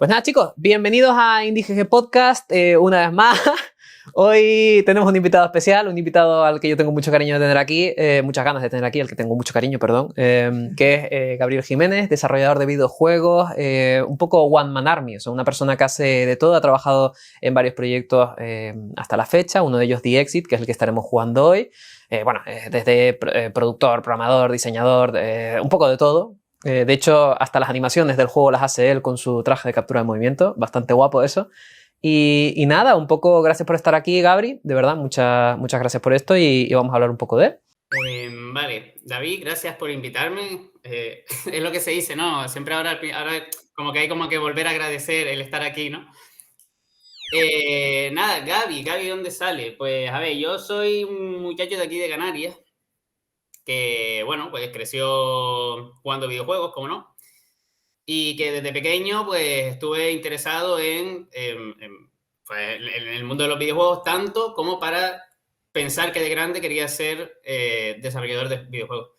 Pues nada, chicos, bienvenidos a IndieGG Podcast una vez más. Hoy tenemos un invitado especial, un invitado al que yo tengo mucho cariño de tener aquí, muchas ganas de tener aquí, al que tengo mucho cariño, perdón, que es Gabriel Jiménez, desarrollador de videojuegos, un poco One Man Army, o sea, una persona que hace de todo, ha trabajado en varios proyectos hasta la fecha, uno de ellos The Exit, que es el que estaremos jugando hoy. Desde productor, programador, diseñador, un poco de todo. De hecho, hasta las animaciones del juego las hace él con su traje de captura de movimiento. Bastante guapo eso. Y nada, un poco gracias por estar aquí, Gabri. De verdad, muchas gracias por esto y vamos a hablar un poco de él. Vale, David, gracias por invitarme. Es lo que se dice, ¿no? Siempre ahora como que hay como que volver a agradecer el estar aquí, ¿no? Nada, Gaby, ¿dónde sale? Pues a ver, yo soy un muchacho de aquí de Canarias que, bueno, pues creció jugando videojuegos, como no, y que desde pequeño pues estuve interesado pues, en el mundo de los videojuegos tanto como para pensar que de grande quería ser desarrollador de videojuegos.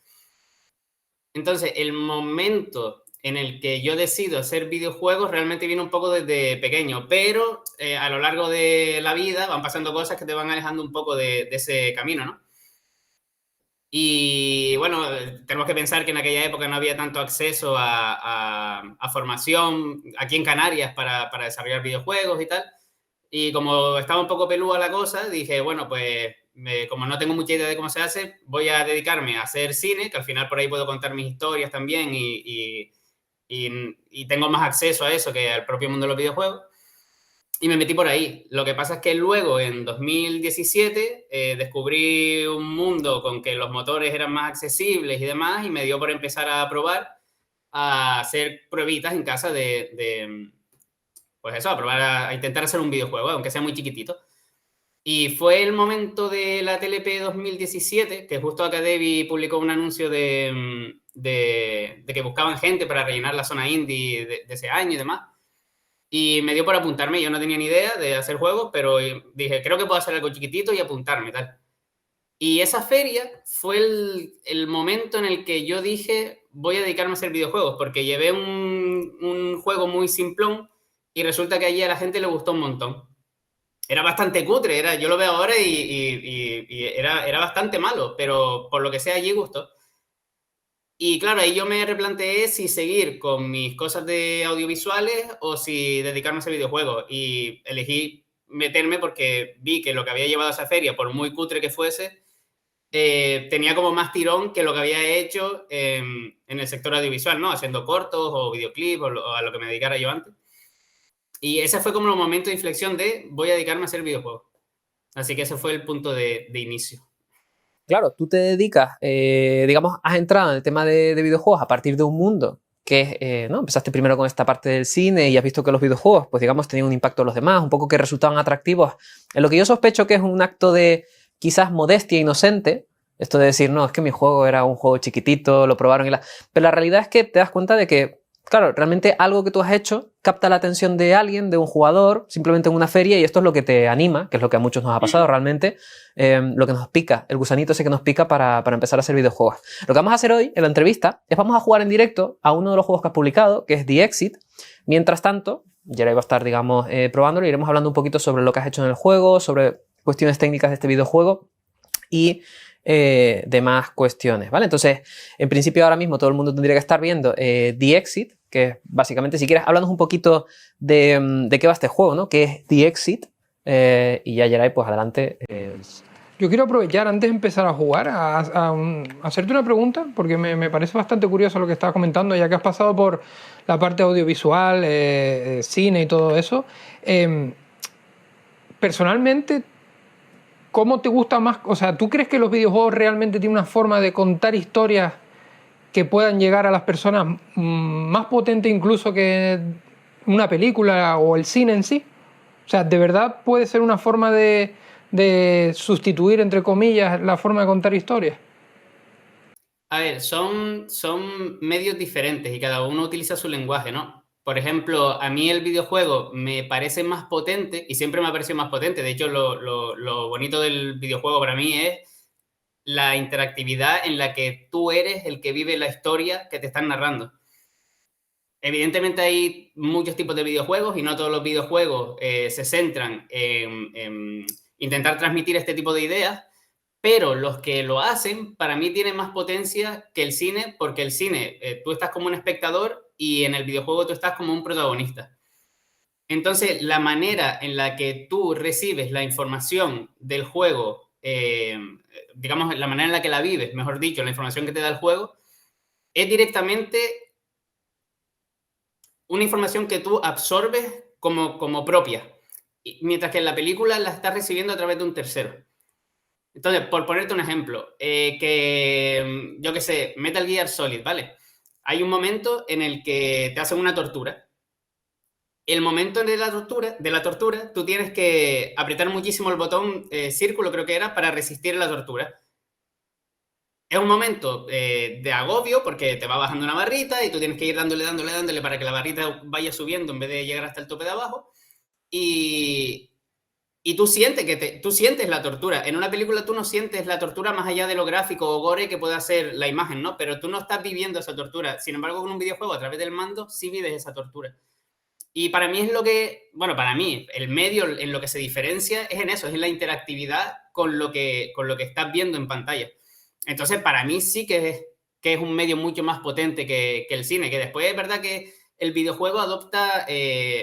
Entonces, el momento en el que yo decido hacer videojuegos realmente viene un poco desde pequeño, pero a lo largo de la vida van pasando cosas que te van alejando un poco de ese camino, ¿no? Y bueno, tenemos que pensar que en aquella época no había tanto acceso a formación aquí en Canarias para desarrollar videojuegos y tal. Y como estaba un poco pelúa la cosa, dije, bueno, pues como no tengo mucha idea de cómo se hace, voy a dedicarme a hacer cine, que al final por ahí puedo contar mis historias también y tengo más acceso a eso que al propio mundo de los videojuegos. Y me metí por ahí. Lo que pasa es que luego, en 2017, descubrí un mundo con que los motores eran más accesibles y demás, y me dio por empezar a probar a hacer pruebitas en casa pues eso, a probar a intentar hacer un videojuego, aunque sea muy chiquitito. Y fue el momento de la TLP 2017, que justo Acadevi publicó un anuncio de que buscaban gente para rellenar la zona indie de ese año y demás. Y me dio por apuntarme. Yo no tenía ni idea de hacer juegos, pero dije, creo que puedo hacer algo chiquitito y apuntarme, tal. Y esa feria fue el momento en el que yo dije, voy a dedicarme a hacer videojuegos, porque llevé un juego muy simplón y resulta que allí a la gente le gustó un montón. Era bastante cutre, yo lo veo ahora y era bastante malo, pero por lo que sea allí gustó. Y claro, ahí yo me replanteé si seguir con mis cosas de audiovisuales o si dedicarme a ese videojuego. Y elegí meterme porque vi que lo que había llevado a esa feria, por muy cutre que fuese, tenía como más tirón que lo que había hecho en el sector audiovisual, ¿no? Haciendo cortos o videoclips o a lo que me dedicara yo antes. Y ese fue como el momento de inflexión de voy a dedicarme a hacer videojuegos. Así que ese fue el punto de inicio. Claro, tú te dedicas, digamos, has entrado en el tema de videojuegos a partir de un mundo que es, ¿no? Empezaste primero con esta parte del cine y has visto que los videojuegos, pues digamos, tenían un impacto en los demás, un poco que resultaban atractivos, en lo que yo sospecho que es un acto de quizás modestia inocente, esto de decir, no, es que mi juego era un juego chiquitito, lo probaron Pero la realidad es que te das cuenta de que, claro, realmente algo que tú has hecho capta la atención de alguien, de un jugador, simplemente en una feria y esto es lo que te anima, que es lo que a muchos nos ha pasado realmente, lo que nos pica, el gusanito ese que nos pica para empezar a hacer videojuegos. Lo que vamos a hacer hoy en la entrevista es vamos a jugar en directo a uno de los juegos que has publicado, que es The Exit. Mientras tanto, Jeray va a estar, digamos, probándolo y iremos hablando un poquito sobre lo que has hecho en el juego, sobre cuestiones técnicas de este videojuego y demás cuestiones, ¿vale? Entonces, en principio ahora mismo todo el mundo tendría que estar viendo The Exit, que básicamente, si quieres, háblanos un poquito de qué va este juego, ¿no? Que es The Exit, y ya Jeray, pues adelante. Yo quiero aprovechar, antes de empezar a jugar, a hacerte una pregunta, porque me parece bastante curioso lo que estabas comentando, ya que has pasado por la parte audiovisual, cine y todo eso. Personalmente, ¿cómo te gusta más? O sea, ¿tú crees que los videojuegos realmente tienen una forma de contar historias que puedan llegar a las personas más potente incluso que una película o el cine en sí? O sea, ¿de verdad puede ser una forma de sustituir, entre comillas, la forma de contar historias? A ver, son medios diferentes y cada uno utiliza su lenguaje, ¿no? Por ejemplo, a mí el videojuego me parece más potente y siempre me ha parecido más potente. De hecho, lo bonito del videojuego para mí es la interactividad en la que tú eres el que vive la historia que te están narrando. evidentemente hay muchos tipos de videojuegos y no todos los videojuegos se centran en intentar transmitir este tipo de ideas, pero los que lo hacen, para mí, tienen más potencia que el cine, porque el cine, tú estás como un espectador y en el videojuego tú estás como un protagonista. Entonces, la manera en la que tú recibes la información del juego, digamos, la manera en la que la vives, mejor dicho, la información que te da el juego, es directamente una información que tú absorbes como propia, mientras que en la película la estás recibiendo a través de un tercero. Entonces, por ponerte un ejemplo, yo qué sé, Metal Gear Solid, ¿vale? Hay un momento en el que te hacen una tortura. El momento de la tortura, tú tienes que apretar muchísimo el botón círculo, creo que era, para resistir la tortura. Es un momento de agobio porque te va bajando una barrita y tú tienes que ir dándole para que la barrita vaya subiendo en vez de llegar hasta el tope de abajo. Y tú sientes tú sientes la tortura. En una película tú no sientes la tortura más allá de lo gráfico o gore que pueda ser la imagen, ¿no? Pero tú no estás viviendo esa tortura. Sin embargo, con un videojuego, a través del mando, sí vives esa tortura. Y para mí bueno, para mí, el medio en lo que se diferencia es en eso, es en la interactividad con lo que estás viendo en pantalla. Entonces, para mí sí que es un medio mucho más potente que el cine, que después es verdad que el videojuego adopta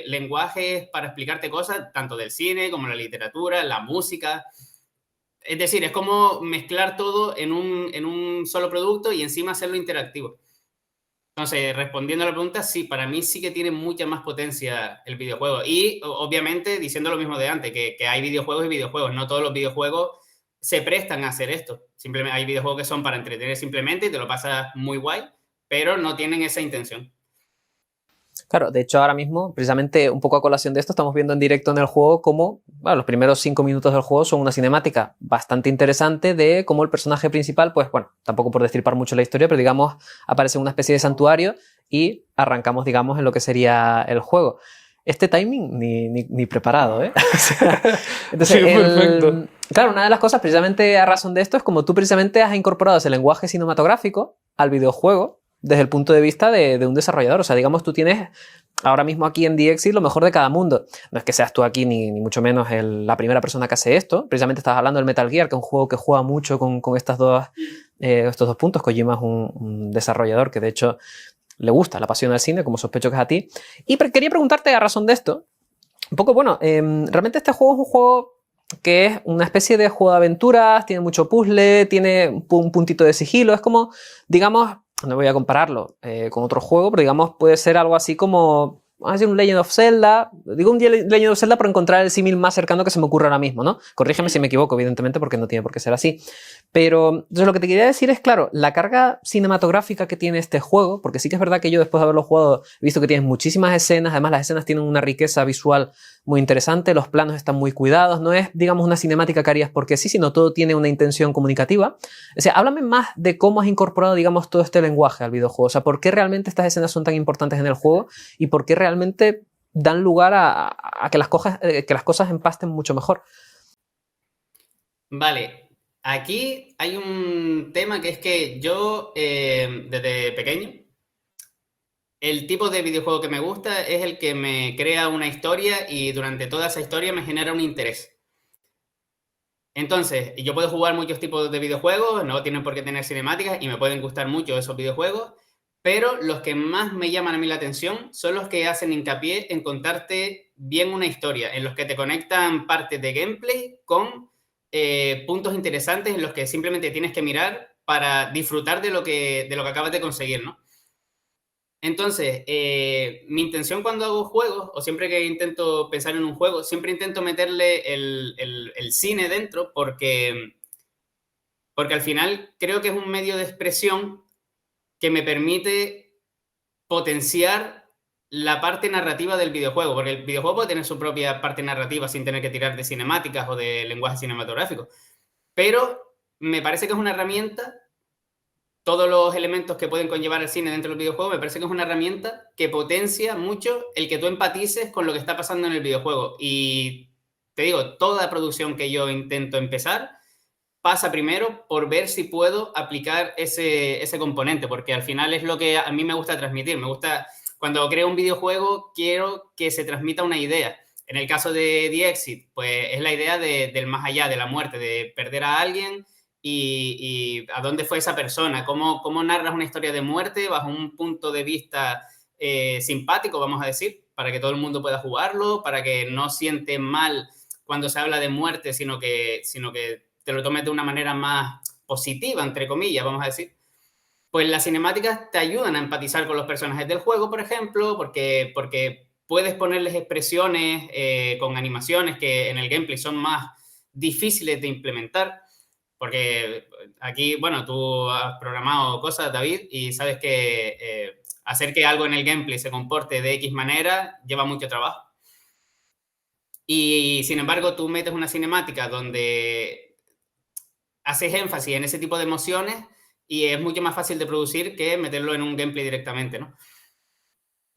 lenguajes para explicarte cosas, tanto del cine como la literatura, la música. Es decir, es como mezclar todo en un solo producto y encima hacerlo interactivo. Entonces, respondiendo a la pregunta, sí, para mí sí que tiene mucha más potencia el videojuego. Y obviamente, diciendo lo mismo de antes, que hay videojuegos y videojuegos. No todos los videojuegos se prestan a hacer esto. Simplemente hay videojuegos que son para entretener simplemente y te lo pasas muy guay, pero no tienen esa intención. Claro, de hecho ahora mismo, precisamente un poco a colación de esto, estamos viendo en directo en el juego cómo, bueno, los primeros 5 minutos del juego son una cinemática bastante interesante de cómo el personaje principal, pues bueno, tampoco por destripar mucho la historia, pero digamos, aparece en una especie de santuario y arrancamos, digamos, en lo que sería el juego. Este timing ni preparado, ¿eh? Entonces, Sí, perfecto. claro, una de las cosas precisamente a razón de esto es como tú precisamente has incorporado ese lenguaje cinematográfico al videojuego desde el punto de vista de un desarrollador. O sea, digamos, tú tienes ahora mismo aquí en DXI lo mejor de cada mundo. No es que seas tú aquí ni mucho menos la primera persona que hace esto. Precisamente estabas hablando del Metal Gear, que es un juego que juega mucho con estos dos puntos. Kojima es un desarrollador que de hecho le gusta, la pasión al cine, como sospecho que es a ti. Y quería preguntarte a razón de esto, un poco, bueno, realmente este juego es un juego que es una especie de juego de aventuras, tiene mucho puzzle, tiene un puntito de sigilo, es como, digamos, no voy a compararlo con otro juego, pero digamos puede ser algo así como, vamos a decir, un Legend of Zelda, digo un Legend of Zelda por encontrar el símil más cercano que se me ocurre ahora mismo, ¿no? Corrígeme si me equivoco, evidentemente, porque no tiene por qué ser así. Pero entonces lo que te quería decir es, claro, la carga cinematográfica que tiene este juego, porque sí que es verdad que yo después de haberlo jugado he visto que tienes muchísimas escenas, además las escenas tienen una riqueza visual muy interesante, los planos están muy cuidados, no es, digamos, una cinemática que harías porque sí, sino todo tiene una intención comunicativa. O sea, háblame más de cómo has incorporado, digamos, todo este lenguaje al videojuego, o sea, por qué realmente estas escenas son tan importantes en el juego y por qué realmente dan lugar a que las cosas empasten mucho mejor. Vale, aquí hay un tema que es que yo, desde pequeño, el tipo de videojuego que me gusta es el que me crea una historia y durante toda esa historia me genera un interés. Entonces, yo puedo jugar muchos tipos de videojuegos, no tienen por qué tener cinemáticas y me pueden gustar mucho esos videojuegos, pero los que más me llaman a mí la atención son los que hacen hincapié en contarte bien una historia, en los que te conectan partes de gameplay con puntos interesantes en los que simplemente tienes que mirar para disfrutar de lo que acabas de conseguir, ¿no? Entonces, mi intención cuando hago juegos, o siempre que intento pensar en un juego, siempre intento meterle el cine dentro porque al final creo que es un medio de expresión que me permite potenciar la parte narrativa del videojuego, porque el videojuego puede tener su propia parte narrativa sin tener que tirar de cinemáticas o de lenguaje cinematográfico, pero me parece que es una herramienta. Todos los elementos que pueden conllevar el cine dentro del videojuego, me parece que es una herramienta que potencia mucho el que tú empatices con lo que está pasando en el videojuego. Y te digo, toda producción que yo intento empezar pasa primero por ver si puedo aplicar ese componente, porque al final es lo que a mí me gusta transmitir. Me gusta, cuando creo un videojuego quiero que se transmita una idea. En el caso de The Exit, pues es la idea del más allá, de la muerte, de perder a alguien y a dónde fue esa persona, cómo narras una historia de muerte bajo un punto de vista simpático, vamos a decir, para que todo el mundo pueda jugarlo, para que no siente mal cuando se habla de muerte, sino que te lo tomes de una manera más positiva, entre comillas, vamos a decir. Pues las cinemáticas te ayudan a empatizar con los personajes del juego, por ejemplo, porque puedes ponerles expresiones con animaciones que en el gameplay son más difíciles de implementar, porque aquí, bueno, tú has programado cosas, David, y sabes que hacer que algo en el gameplay se comporte de X manera lleva mucho trabajo. Y sin embargo, tú metes una cinemática donde haces énfasis en ese tipo de emociones y es mucho más fácil de producir que meterlo en un gameplay directamente, ¿no?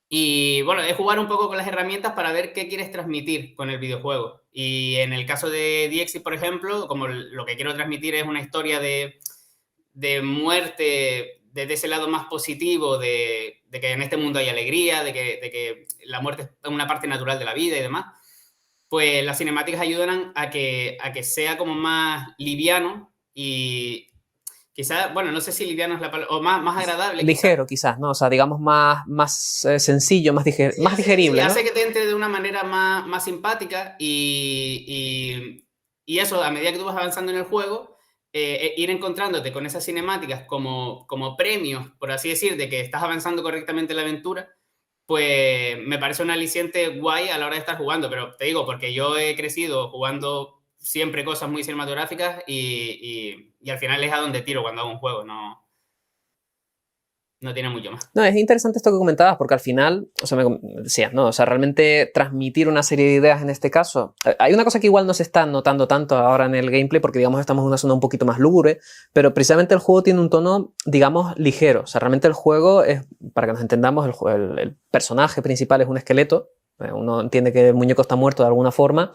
Y bueno, es jugar un poco con las herramientas para ver qué quieres transmitir con el videojuego. Y en el caso de The Exit, por ejemplo, como lo que quiero transmitir es una historia de muerte desde ese lado más positivo, de que en este mundo hay alegría, de que la muerte es una parte natural de la vida y demás, pues las cinemáticas ayudan a que sea como más liviano y quizás, bueno, no sé si liviano es la palabra, o más agradable. Ligero, quizás, ¿no? O sea, digamos más sencillo, más digerible, sí, ¿no? hace que te entre de una manera más simpática y eso, a medida que tú vas avanzando en el juego, ir encontrándote con esas cinemáticas como premios, por así decir, de que estás avanzando correctamente en la aventura, pues me parece un aliciente guay a la hora de estar jugando. Pero te digo, porque yo he crecido jugando siempre cosas muy cinematográficas y al final es a donde tiro cuando hago un juego, no tiene mucho más. No, es interesante esto que comentabas, porque al final, o sea, me decías, ¿no? O sea, realmente transmitir una serie de ideas en este caso. Hay una cosa que igual no se está notando tanto ahora en el gameplay, porque digamos estamos en una zona un poquito más lúgubre, pero precisamente el juego tiene un tono, digamos, ligero. O sea, realmente el juego es, para que nos entendamos, el personaje principal es un esqueleto. Uno entiende que el muñeco está muerto de alguna forma.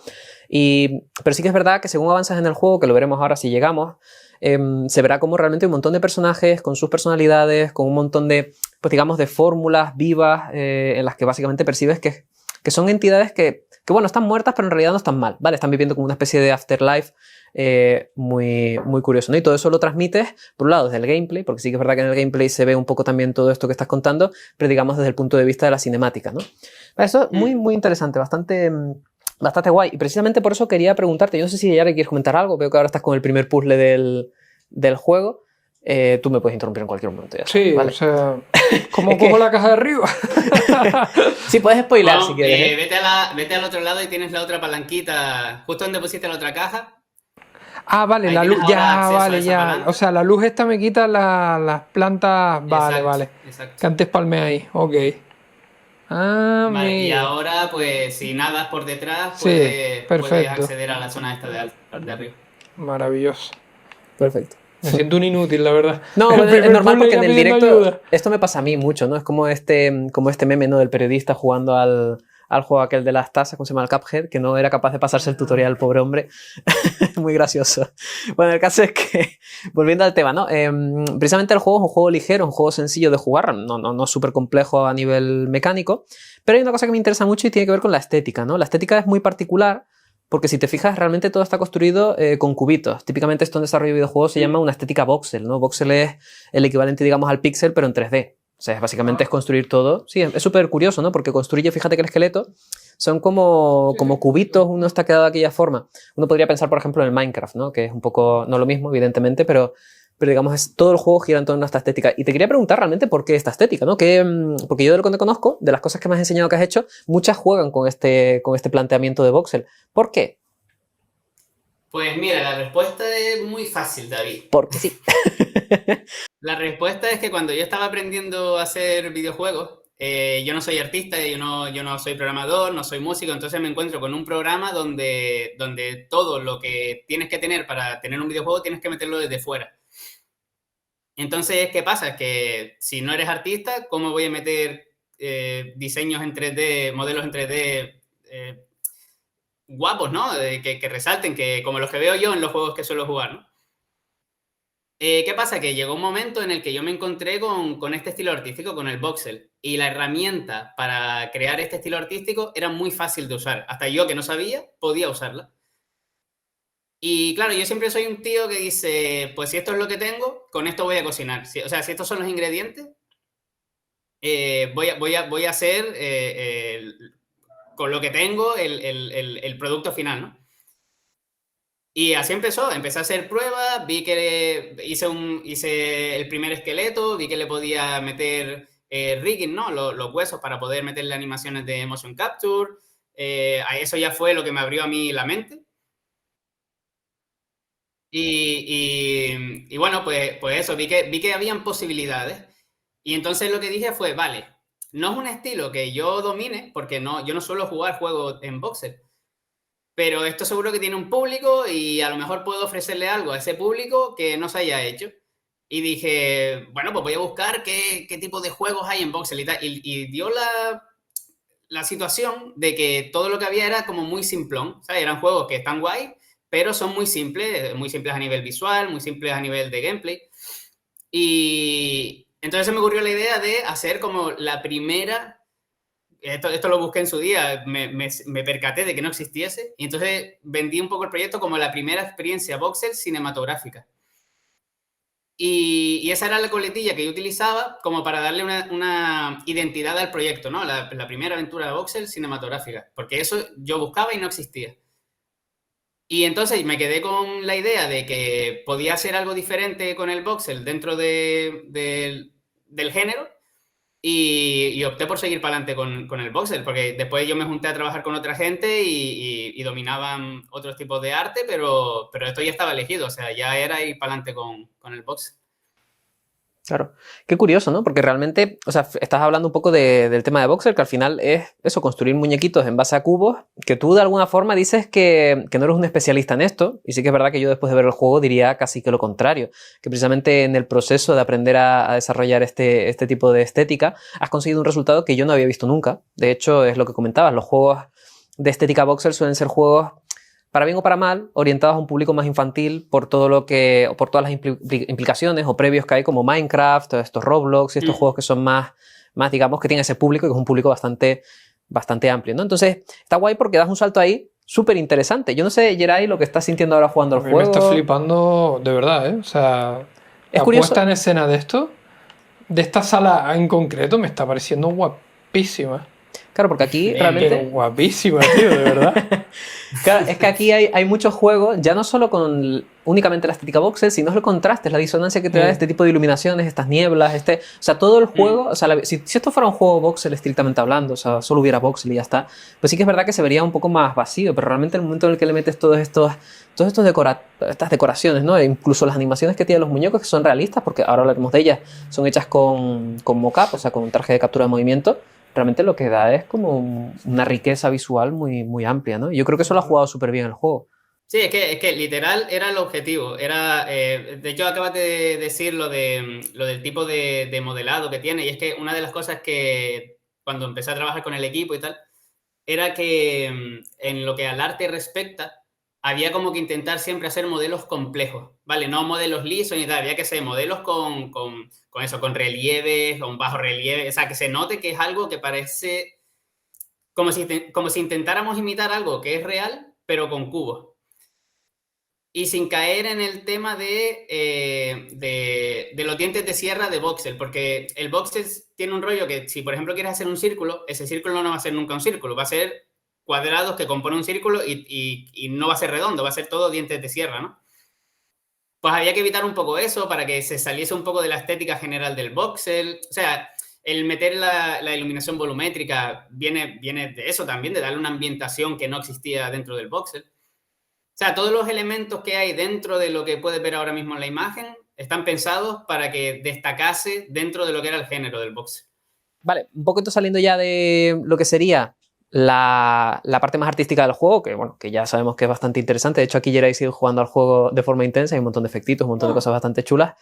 Pero sí que es verdad que según avanzas en el juego, que lo veremos ahora si llegamos, se verá como realmente un montón de personajes con sus personalidades, con un montón de, pues digamos, de fórmulas vivas en las que básicamente percibes que son entidades que, bueno, están muertas, pero en realidad no están mal, ¿vale? Están viviendo como una especie de afterlife muy, muy curioso, ¿no? Y todo eso lo transmites, por un lado, desde el gameplay, porque sí que es verdad que en el gameplay se ve un poco también todo esto que estás contando, pero digamos desde el punto de vista de la cinemática, ¿no? Eso es muy, muy interesante, bastante guay. Y precisamente por eso quería preguntarte, yo no sé si ya le quieres comentar algo, veo que ahora estás con el primer puzzle del juego. Tú me puedes interrumpir en cualquier momento. Ya sabes, Sí, ¿vale? o sea, ¿cómo cojo la caja de arriba? Sí, puedes spoiler Bueno, si quieres. vete al otro lado y tienes la otra palanquita, justo donde pusiste la otra caja. Ah, vale, Ahí la luz, tienes ahora ya, acceso a vale, esa ya. palanca. O sea, la luz esta me quita las plantas. Vale, Exacto, vale. exacto. Que antes palmé ahí, ok. Ah, Vale, y amigo. ahora, pues, si nadas por detrás, Sí, puedes perfecto. acceder a la zona esta de arriba. Maravilloso. Perfecto. Me siento un inútil, la verdad. No, El bueno, es primer normal puzzle porque ya en el pidiendo directo ayuda. esto me pasa a mí mucho, ¿no? Es como este meme, ¿no? Del periodista jugando al juego aquel de las tazas, ¿cómo se llama? El Cuphead, que no era capaz de pasarse el tutorial, pobre hombre. Muy gracioso. Bueno, el caso es que, volviendo al tema, ¿no? Precisamente el juego es un juego ligero, un juego sencillo de jugar, no súper complejo a nivel mecánico, pero hay una cosa que me interesa mucho y tiene que ver con la estética, ¿no? La estética es muy particular porque si te fijas, realmente todo está construido con cubitos. Típicamente esto en desarrollo de videojuegos se llama una estética voxel, ¿no? Voxel es el equivalente, digamos, al píxel, pero en 3D. O sea, básicamente es construir todo. Sí, es súper curioso, ¿no? Porque construye, fíjate que el esqueleto son como cubitos, uno está quedado de aquella forma. Uno podría pensar, por ejemplo, en el Minecraft, ¿no? Que es un poco, no lo mismo, evidentemente, pero digamos, todo el juego gira en torno a esta estética. Y te quería preguntar realmente por qué esta estética, ¿no? Porque yo de lo que te conozco, de las cosas que me has enseñado que has hecho, muchas juegan con este planteamiento de voxel. ¿Por qué? Pues mira, la respuesta es muy fácil, David. Porque sí. La respuesta es que cuando yo estaba aprendiendo a hacer videojuegos, yo no soy artista, yo no soy programador, no soy músico, entonces me encuentro con un programa donde todo lo que tienes que tener para tener un videojuego tienes que meterlo desde fuera. Entonces, ¿qué pasa? Que si no eres artista, ¿cómo voy a meter diseños en 3D, modelos en 3D guapos, ¿no? Que resalten, como los que veo yo en los juegos que suelo jugar, ¿no? ¿Qué pasa? Que llegó un momento en el que yo me encontré con este estilo artístico, con el voxel, y la herramienta para crear este estilo artístico era muy fácil de usar. Hasta yo, que no sabía, podía usarla. Y claro, yo siempre soy un tío que dice, pues si esto es lo que tengo, con esto voy a cocinar. O sea, si estos son los ingredientes, voy a hacer con lo que tengo el producto final, ¿no? Y así empezó, empecé a hacer pruebas, vi que hice el primer esqueleto, vi que le podía meter rigging, ¿no? Los huesos para poder meterle animaciones de motion capture. A eso ya fue lo que me abrió a mí la mente. Y bueno, pues eso, vi que habían posibilidades. Y entonces lo que dije fue, vale, no es un estilo que yo domine, porque yo no suelo jugar juegos en voxel, pero esto seguro que tiene un público y a lo mejor puedo ofrecerle algo a ese público que no se haya hecho. Y dije, bueno, pues voy a buscar qué tipo de juegos hay en voxel y tal. Y dio la situación de que todo lo que había era como muy simplón. ¿Sabes? Eran juegos que están guay, pero son muy simples a nivel visual, muy simples a nivel de gameplay. Y entonces se me ocurrió la idea de hacer como la primera. Esto lo busqué en su día, me percaté de que no existiese, y entonces vendí un poco el proyecto como la primera experiencia voxel cinematográfica. Y esa era la coletilla que yo utilizaba como para darle una identidad al proyecto, ¿no? La primera aventura de voxel cinematográfica, porque eso yo buscaba y no existía. Y entonces me quedé con la idea de que podía hacer algo diferente con el voxel dentro del género. Y opté por seguir para adelante con el voxel, porque después yo me junté a trabajar con otra gente y dominaban otros tipos de arte, pero esto ya estaba elegido, o sea, ya era ir para adelante con el voxel. Claro, qué curioso, ¿no? Porque realmente, o sea, estás hablando un poco del tema de voxel, que al final es eso, construir muñequitos en base a cubos, que tú de alguna forma dices que no eres un especialista en esto, y sí que es verdad que yo después de ver el juego diría casi que lo contrario, que precisamente en el proceso de aprender a desarrollar este tipo de estética, has conseguido un resultado que yo no había visto nunca. De hecho, es lo que comentabas, los juegos de estética voxel suelen ser juegos, para bien o para mal, orientados a un público más infantil por todo lo que, o por todas las implicaciones o previos que hay, como Minecraft, estos Roblox y estos juegos que son más, digamos, que tienen ese público, que es un público bastante amplio, ¿no? Entonces, está guay porque das un salto ahí súper interesante. Yo no sé, Geray, lo que estás sintiendo ahora jugando al juego. Me está flipando de verdad, ¿eh? O sea, es la curioso. puesta en escena de esto, de esta sala en concreto, me está pareciendo guapísima. Claro, porque aquí realmente... Pero guapísima, tío, de verdad. Claro, es que aquí hay muchos juegos, ya no solo con únicamente la estética voxel, sino el contraste, la disonancia que te da este tipo de iluminaciones, estas nieblas, o sea, todo el juego, o sea, si esto fuera un juego voxel estrictamente hablando, o sea, solo hubiera voxel y ya está, pues sí que es verdad que se vería un poco más vacío, pero realmente el momento en el que le metes estas decoraciones, ¿no? E incluso las animaciones que tienen los muñecos, que son realistas, porque ahora hablaremos de ellas, son hechas con mocap, o sea, con un traje de captura de movimiento. Realmente lo que da es como una riqueza visual muy, muy amplia, ¿no? Yo creo que eso lo ha jugado súper bien el juego. Sí, es que literal era el objetivo. De hecho, acabas de decir lo del tipo de modelado que tiene, y es que una de las cosas que cuando empecé a trabajar con el equipo y tal, era que en lo que al arte respecta, había como que intentar siempre hacer modelos complejos, ¿vale? No modelos lisos ni tal, había que hacer modelos con eso, con relieves, con bajo relieve, o sea, que se note que es algo que parece como si intentáramos imitar algo que es real, pero con cubos. Y sin caer en el tema de los dientes de sierra de voxel, porque el voxel tiene un rollo que si, por ejemplo, quieres hacer un círculo, ese círculo no va a ser nunca un círculo, va a ser cuadrados que componen un círculo y no va a ser redondo, va a ser todo dientes de sierra, ¿no? Pues había que evitar un poco eso para que se saliese un poco de la estética general del voxel. O sea, el meter la iluminación volumétrica viene de eso también, de darle una ambientación que no existía dentro del voxel. O sea, todos los elementos que hay dentro de lo que puedes ver ahora mismo en la imagen están pensados para que destacase dentro de lo que era el género del voxel. Vale, un poquito saliendo ya de lo que sería la parte más artística del juego, que bueno, que ya sabemos que es bastante interesante. De hecho, aquí Geray sigue jugando al juego de forma intensa, hay un montón de efectitos, un montón de cosas bastante chulas.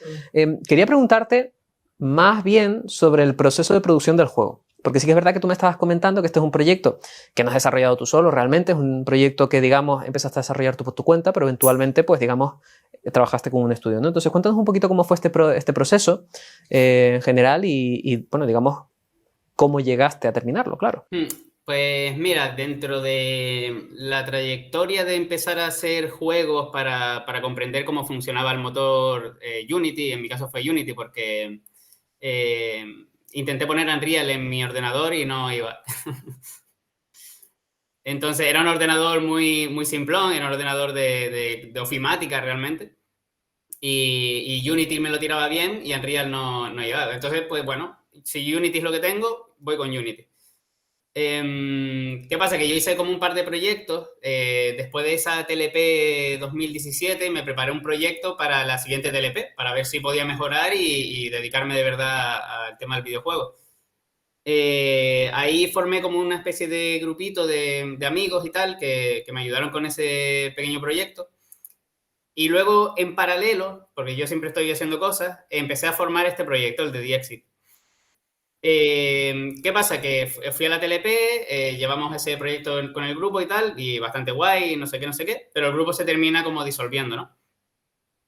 Quería preguntarte más bien sobre el proceso de producción del juego. Porque sí que es verdad que tú me estabas comentando que este es un proyecto que no has desarrollado tú solo, realmente es un proyecto que, digamos, empezaste a desarrollar tú por tu cuenta, pero eventualmente, pues, digamos, trabajaste con un estudio, ¿no? Entonces, cuéntanos un poquito cómo fue este proceso en general y, bueno, digamos, cómo llegaste a terminarlo, claro. Pues mira, dentro de la trayectoria de empezar a hacer juegos para comprender cómo funcionaba el motor Unity, en mi caso fue Unity porque intenté poner Unreal en mi ordenador y no iba. Entonces era un ordenador muy, muy simplón, era un ordenador de ofimática realmente. Y Unity me lo tiraba bien y Unreal no iba. Entonces, pues bueno, si Unity es lo que tengo, voy con Unity. ¿Qué pasa? Que yo hice como un par de proyectos. Después de esa TLP 2017 me preparé un proyecto para la siguiente TLP, para ver si podía mejorar y dedicarme de verdad al tema del videojuego. Ahí formé como una especie de grupito de amigos y tal que me ayudaron con ese pequeño proyecto. Y luego, en paralelo, porque yo siempre estoy haciendo cosas, empecé a formar este proyecto, el de The Exit. ¿Qué pasa? Que fui a la TLP, llevamos ese proyecto con el grupo y tal, y bastante guay, no sé qué, pero el grupo se termina como disolviendo, ¿no?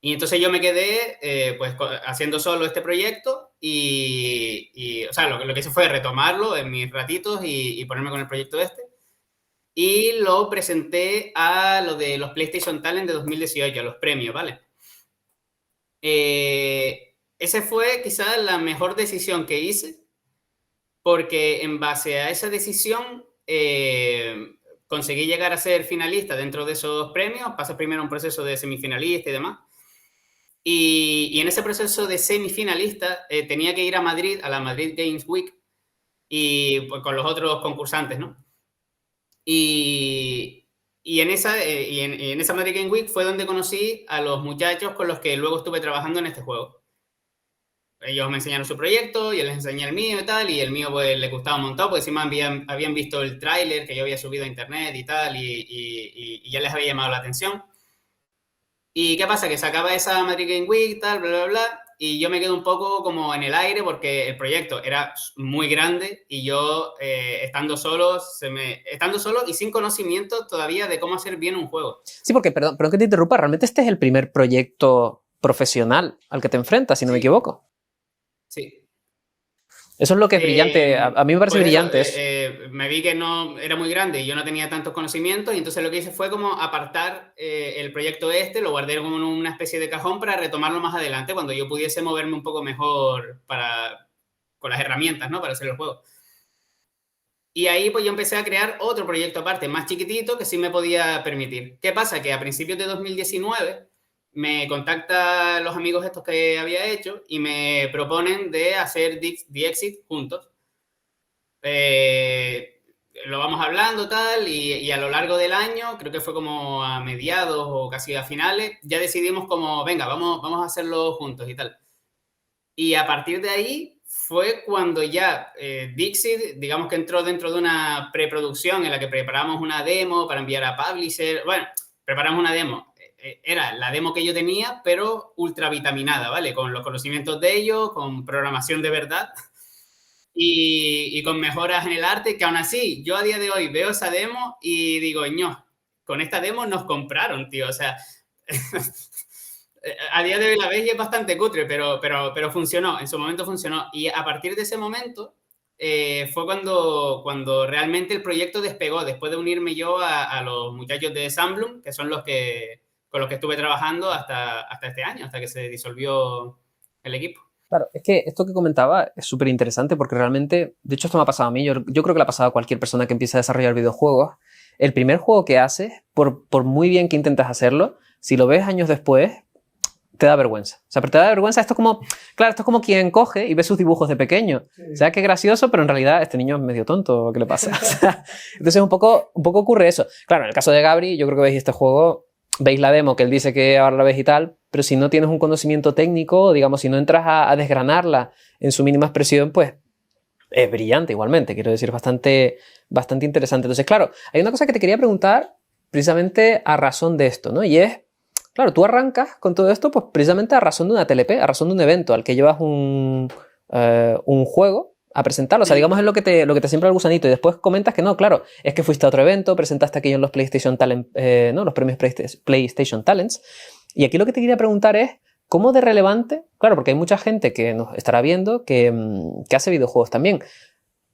Y entonces yo me quedé pues haciendo solo este proyecto y o sea, lo que hice fue retomarlo en mis ratitos y ponerme con el proyecto este. Y lo presenté a lo de los PlayStation Talent de 2018, a los premios, ¿vale? Esa fue quizás la mejor decisión que hice, porque en base a esa decisión conseguí llegar a ser finalista dentro de esos premios, pasé primero un proceso de semifinalista y demás. Y en ese proceso de semifinalista tenía que ir a Madrid, a la Madrid Games Week, y pues, con los otros concursantes, ¿no? Y en esa Madrid Games Week fue donde conocí a los muchachos con los que luego estuve trabajando en este juego. Ellos me enseñaron su proyecto, yo les enseñé el mío y tal, y el mío pues les gustaba un montón, porque encima habían visto el tráiler que yo había subido a internet y tal, y ya les había llamado la atención. ¿Y qué pasa? Que se acaba esa Madrid Game Week, tal, bla, bla, bla, y yo me quedo un poco como en el aire porque el proyecto era muy grande y yo estando solo y sin conocimiento todavía de cómo hacer bien un juego. Sí, porque, perdón que te interrumpa, realmente este es el primer proyecto profesional al que te enfrentas, si no me equivoco. Sí. Eso es lo que es brillante. A mí me parece brillante eso. Me vi que no era muy grande y yo no tenía tantos conocimientos, y entonces lo que hice fue como apartar el proyecto lo guardé como en una especie de cajón para retomarlo más adelante cuando yo pudiese moverme un poco mejor con las herramientas, ¿no? Para hacer el juego. Y ahí pues yo empecé a crear otro proyecto aparte, más chiquitito, que sí me podía permitir. ¿Qué pasa? Que a principios de 2019 me contactan los amigos estos que había hecho y me proponen de hacer The Exit juntos. Lo vamos hablando tal y a lo largo del año, creo que fue como a mediados o casi a finales, ya decidimos como, venga, vamos a hacerlo juntos y tal. Y a partir de ahí fue cuando ya Dixit, digamos que entró dentro de una preproducción en la que preparamos una demo para enviar a Publisher. Bueno, preparamos una demo. Era la demo que yo tenía, pero ultra vitaminada, ¿vale? Con los conocimientos de ellos, con programación de verdad y con mejoras en el arte, que aún así yo a día de hoy veo esa demo y digo, ño, con esta demo nos compraron, tío. O sea, a día de hoy la ves y es bastante cutre, pero funcionó, en su momento funcionó. Y a partir de ese momento fue cuando realmente el proyecto despegó, después de unirme yo a los muchachos de Sunbloom, que son con los que estuve trabajando hasta este año, hasta que se disolvió el equipo. Claro, es que esto que comentaba es súper interesante porque realmente, de hecho esto me ha pasado a mí, yo creo que le ha pasado a cualquier persona que empieza a desarrollar videojuegos. El primer juego que haces, por muy bien que intentas hacerlo, si lo ves años después, te da vergüenza. O sea, pero te da vergüenza, esto es como quien coge y ve sus dibujos de pequeño. Sí. O sea, qué gracioso, pero en realidad este niño es medio tonto, ¿qué le pasa? O sea, entonces un poco ocurre eso. Claro, en el caso de Gabri, yo creo que veis este juego, veis la demo que él dice que ahora la ves y tal, pero si no tienes un conocimiento técnico, digamos, si no entras a desgranarla en su mínima expresión, pues es brillante igualmente, quiero decir, bastante interesante. Entonces, claro, hay una cosa que te quería preguntar precisamente a razón de esto, ¿no? Y es, claro, tú arrancas con todo esto pues precisamente a razón de una TLP, a razón de un evento al que llevas un juego a presentarlo. O sea, digamos es lo que te siembra el gusanito, y después comentas que no, claro, es que fuiste a otro evento, presentaste aquello en los PlayStation Talent, ¿no? Los premios PlayStation Talents. Y aquí lo que te quería preguntar es, ¿cómo de relevante? Claro, porque hay mucha gente que nos estará viendo que hace videojuegos también.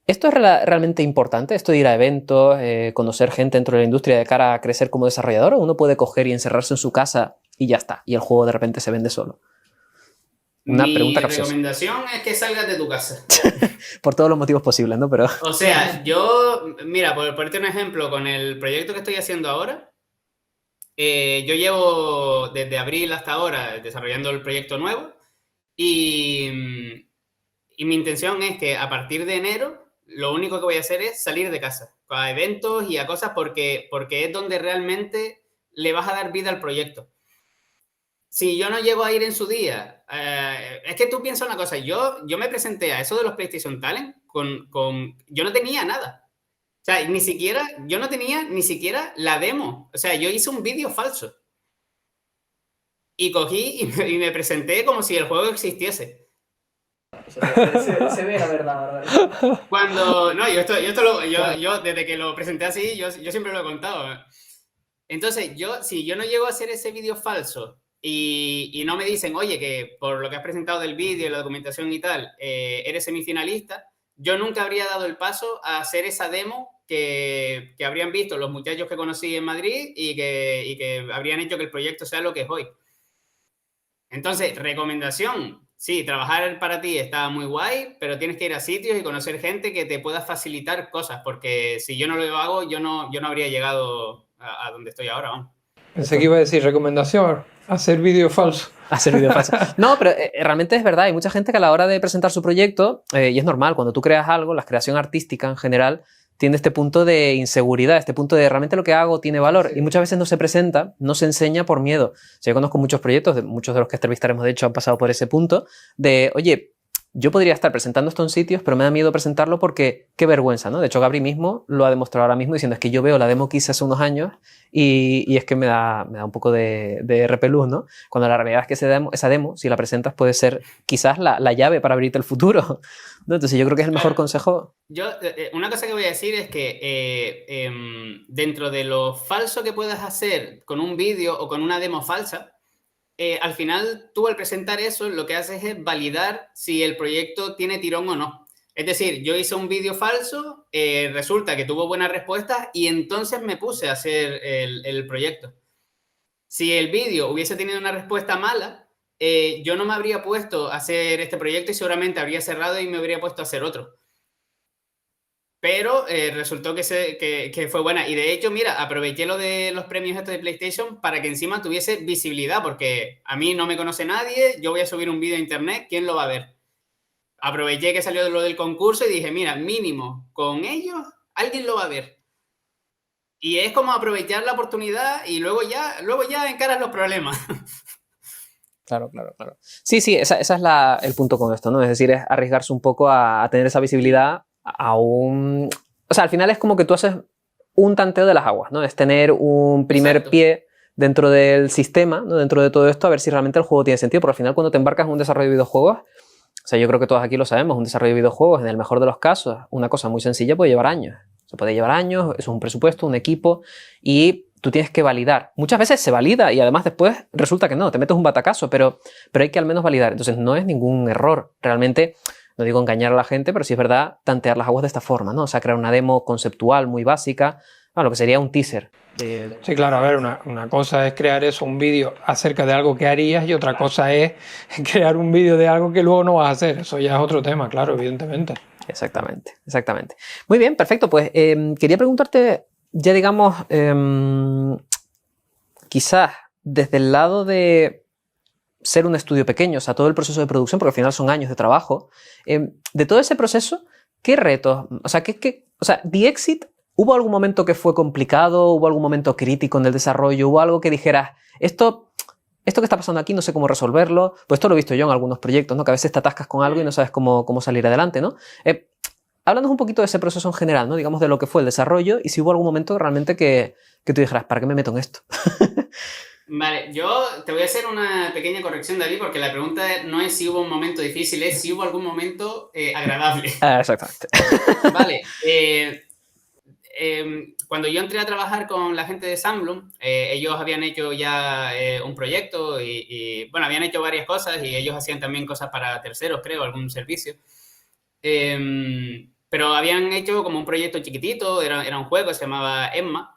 ¿Esto es realmente importante? ¿Esto de ir a eventos, conocer gente dentro de la industria de cara a crecer como desarrollador? ¿O uno puede coger y encerrarse en su casa y ya está? Y el juego de repente se vende solo. Una pregunta capciosa. Mi recomendación es que salgas de tu casa. Por todos los motivos posibles, ¿no? Pero... O sea, yo, mira, por ponerte un ejemplo, con el proyecto que estoy haciendo ahora, yo llevo desde abril hasta ahora desarrollando el proyecto nuevo y mi intención es que a partir de enero lo único que voy a hacer es salir de casa, a eventos y a cosas porque es donde realmente le vas a dar vida al proyecto. Si yo no llego a ir en su día, es que tú piensas una cosa, yo me presenté a eso de los PlayStation Talent yo no tenía nada. O sea, yo no tenía ni siquiera la demo. O sea, yo hice un vídeo falso. Y cogí y me presenté como si el juego existiese. Se ve la verdad. No, yo desde que lo presenté así, yo siempre lo he contado. Entonces, si yo no llego a hacer ese vídeo falso y no me dicen, oye, que por lo que has presentado del vídeo, la documentación y tal, eres semifinalista, yo nunca habría dado el paso a hacer esa demo que habrían visto los muchachos que conocí en Madrid y que habrían hecho que el proyecto sea lo que es hoy. Entonces, recomendación, sí, trabajar para ti está muy guay, pero tienes que ir a sitios y conocer gente que te pueda facilitar cosas, porque si yo no lo hago, yo no habría llegado a donde estoy ahora. ¿No? Pensé que iba a decir recomendación, hacer vídeo falso. Hacer vídeo falso. No, pero realmente es verdad, hay mucha gente que a la hora de presentar su proyecto, y es normal, cuando tú creas algo, la creación artística en general, tiene este punto de inseguridad, este punto de realmente lo que hago tiene valor, sí. Y muchas veces no se presenta, no se enseña por miedo. O sea, yo conozco muchos proyectos, muchos de los que entrevistaremos de hecho han pasado por ese punto, de, oye, yo podría estar presentando esto en sitios, pero me da miedo presentarlo porque qué vergüenza, ¿no? De hecho, Gabri mismo lo ha demostrado ahora mismo diciendo es que yo veo la demo que hice hace unos años y es que me da un poco de repelús, ¿no? Cuando la realidad es que esa demo, si la presentas, puede ser quizás la llave para abrirte el futuro, ¿no? Entonces yo creo que es el mejor consejo. Una cosa que voy a decir es que dentro de lo falso que puedas hacer con un vídeo o con una demo falsa, al final tú al presentar eso lo que haces es validar si el proyecto tiene tirón o no. Es decir, yo hice un vídeo falso, resulta que tuvo buenas respuestas y entonces me puse a hacer el proyecto. Si el vídeo hubiese tenido una respuesta mala, yo no me habría puesto a hacer este proyecto y seguramente habría cerrado y me habría puesto a hacer otro. Pero resultó que fue buena. Y de hecho, mira, aproveché lo de los premios estos de PlayStation para que encima tuviese visibilidad, porque a mí no me conoce nadie, yo voy a subir un vídeo a internet, ¿quién lo va a ver? Aproveché que salió lo del concurso y dije, mira, mínimo, con ellos alguien lo va a ver. Y es como aprovechar la oportunidad y luego ya encaras los problemas. Claro. Sí, ese es el punto con esto, ¿no? Es decir, es arriesgarse un poco a tener esa visibilidad o sea, al final es como que tú haces un tanteo de las aguas, ¿no? Es tener un primer pie dentro del sistema, ¿no? Dentro de todo esto, a ver si realmente el juego tiene sentido, porque al final cuando te embarcas en un desarrollo de videojuegos, o sea, yo creo que todos aquí lo sabemos, un desarrollo de videojuegos, en el mejor de los casos, una cosa muy sencilla puede llevar años. Se puede llevar años, eso es un presupuesto, un equipo, y tú tienes que validar. Muchas veces se valida y además después resulta que no, te metes un batacazo, pero hay que al menos validar. Entonces no es ningún error. Realmente, no digo engañar a la gente, pero sí es verdad tantear las aguas de esta forma, ¿no? O sea, crear una demo conceptual muy básica, lo que sería un teaser. Sí, claro, a ver, una cosa es crear eso, un vídeo acerca de algo que harías y otra cosa es crear un vídeo de algo que luego no vas a hacer. Eso ya es otro tema, claro, evidentemente. Exactamente. Muy bien, perfecto. Pues quería preguntarte, ya digamos, quizás desde el lado de ser un estudio pequeño, o sea, todo el proceso de producción, porque al final son años de trabajo, de todo ese proceso, ¿qué retos? O sea, The Exit, ¿hubo algún momento que fue complicado? ¿Hubo algún momento crítico en el desarrollo? ¿Hubo algo que dijeras, esto que está pasando aquí no sé cómo resolverlo? Pues esto lo he visto yo en algunos proyectos, ¿no? Que a veces te atascas con algo y no sabes cómo salir adelante, ¿no? Háblanos un poquito de ese proceso en general, ¿no? Digamos de lo que fue el desarrollo y si hubo algún momento realmente que tú dijeras, ¿para qué me meto en esto? Vale, yo te voy a hacer una pequeña corrección, David, porque la pregunta no es si hubo un momento difícil, es si hubo algún momento agradable. Exactamente. Vale, cuando yo entré a trabajar con la gente de Sandbloom, ellos habían hecho ya un proyecto bueno, habían hecho varias cosas y ellos hacían también cosas para terceros, creo, algún servicio. Pero habían hecho como un proyecto chiquitito, era un juego, se llamaba Emma.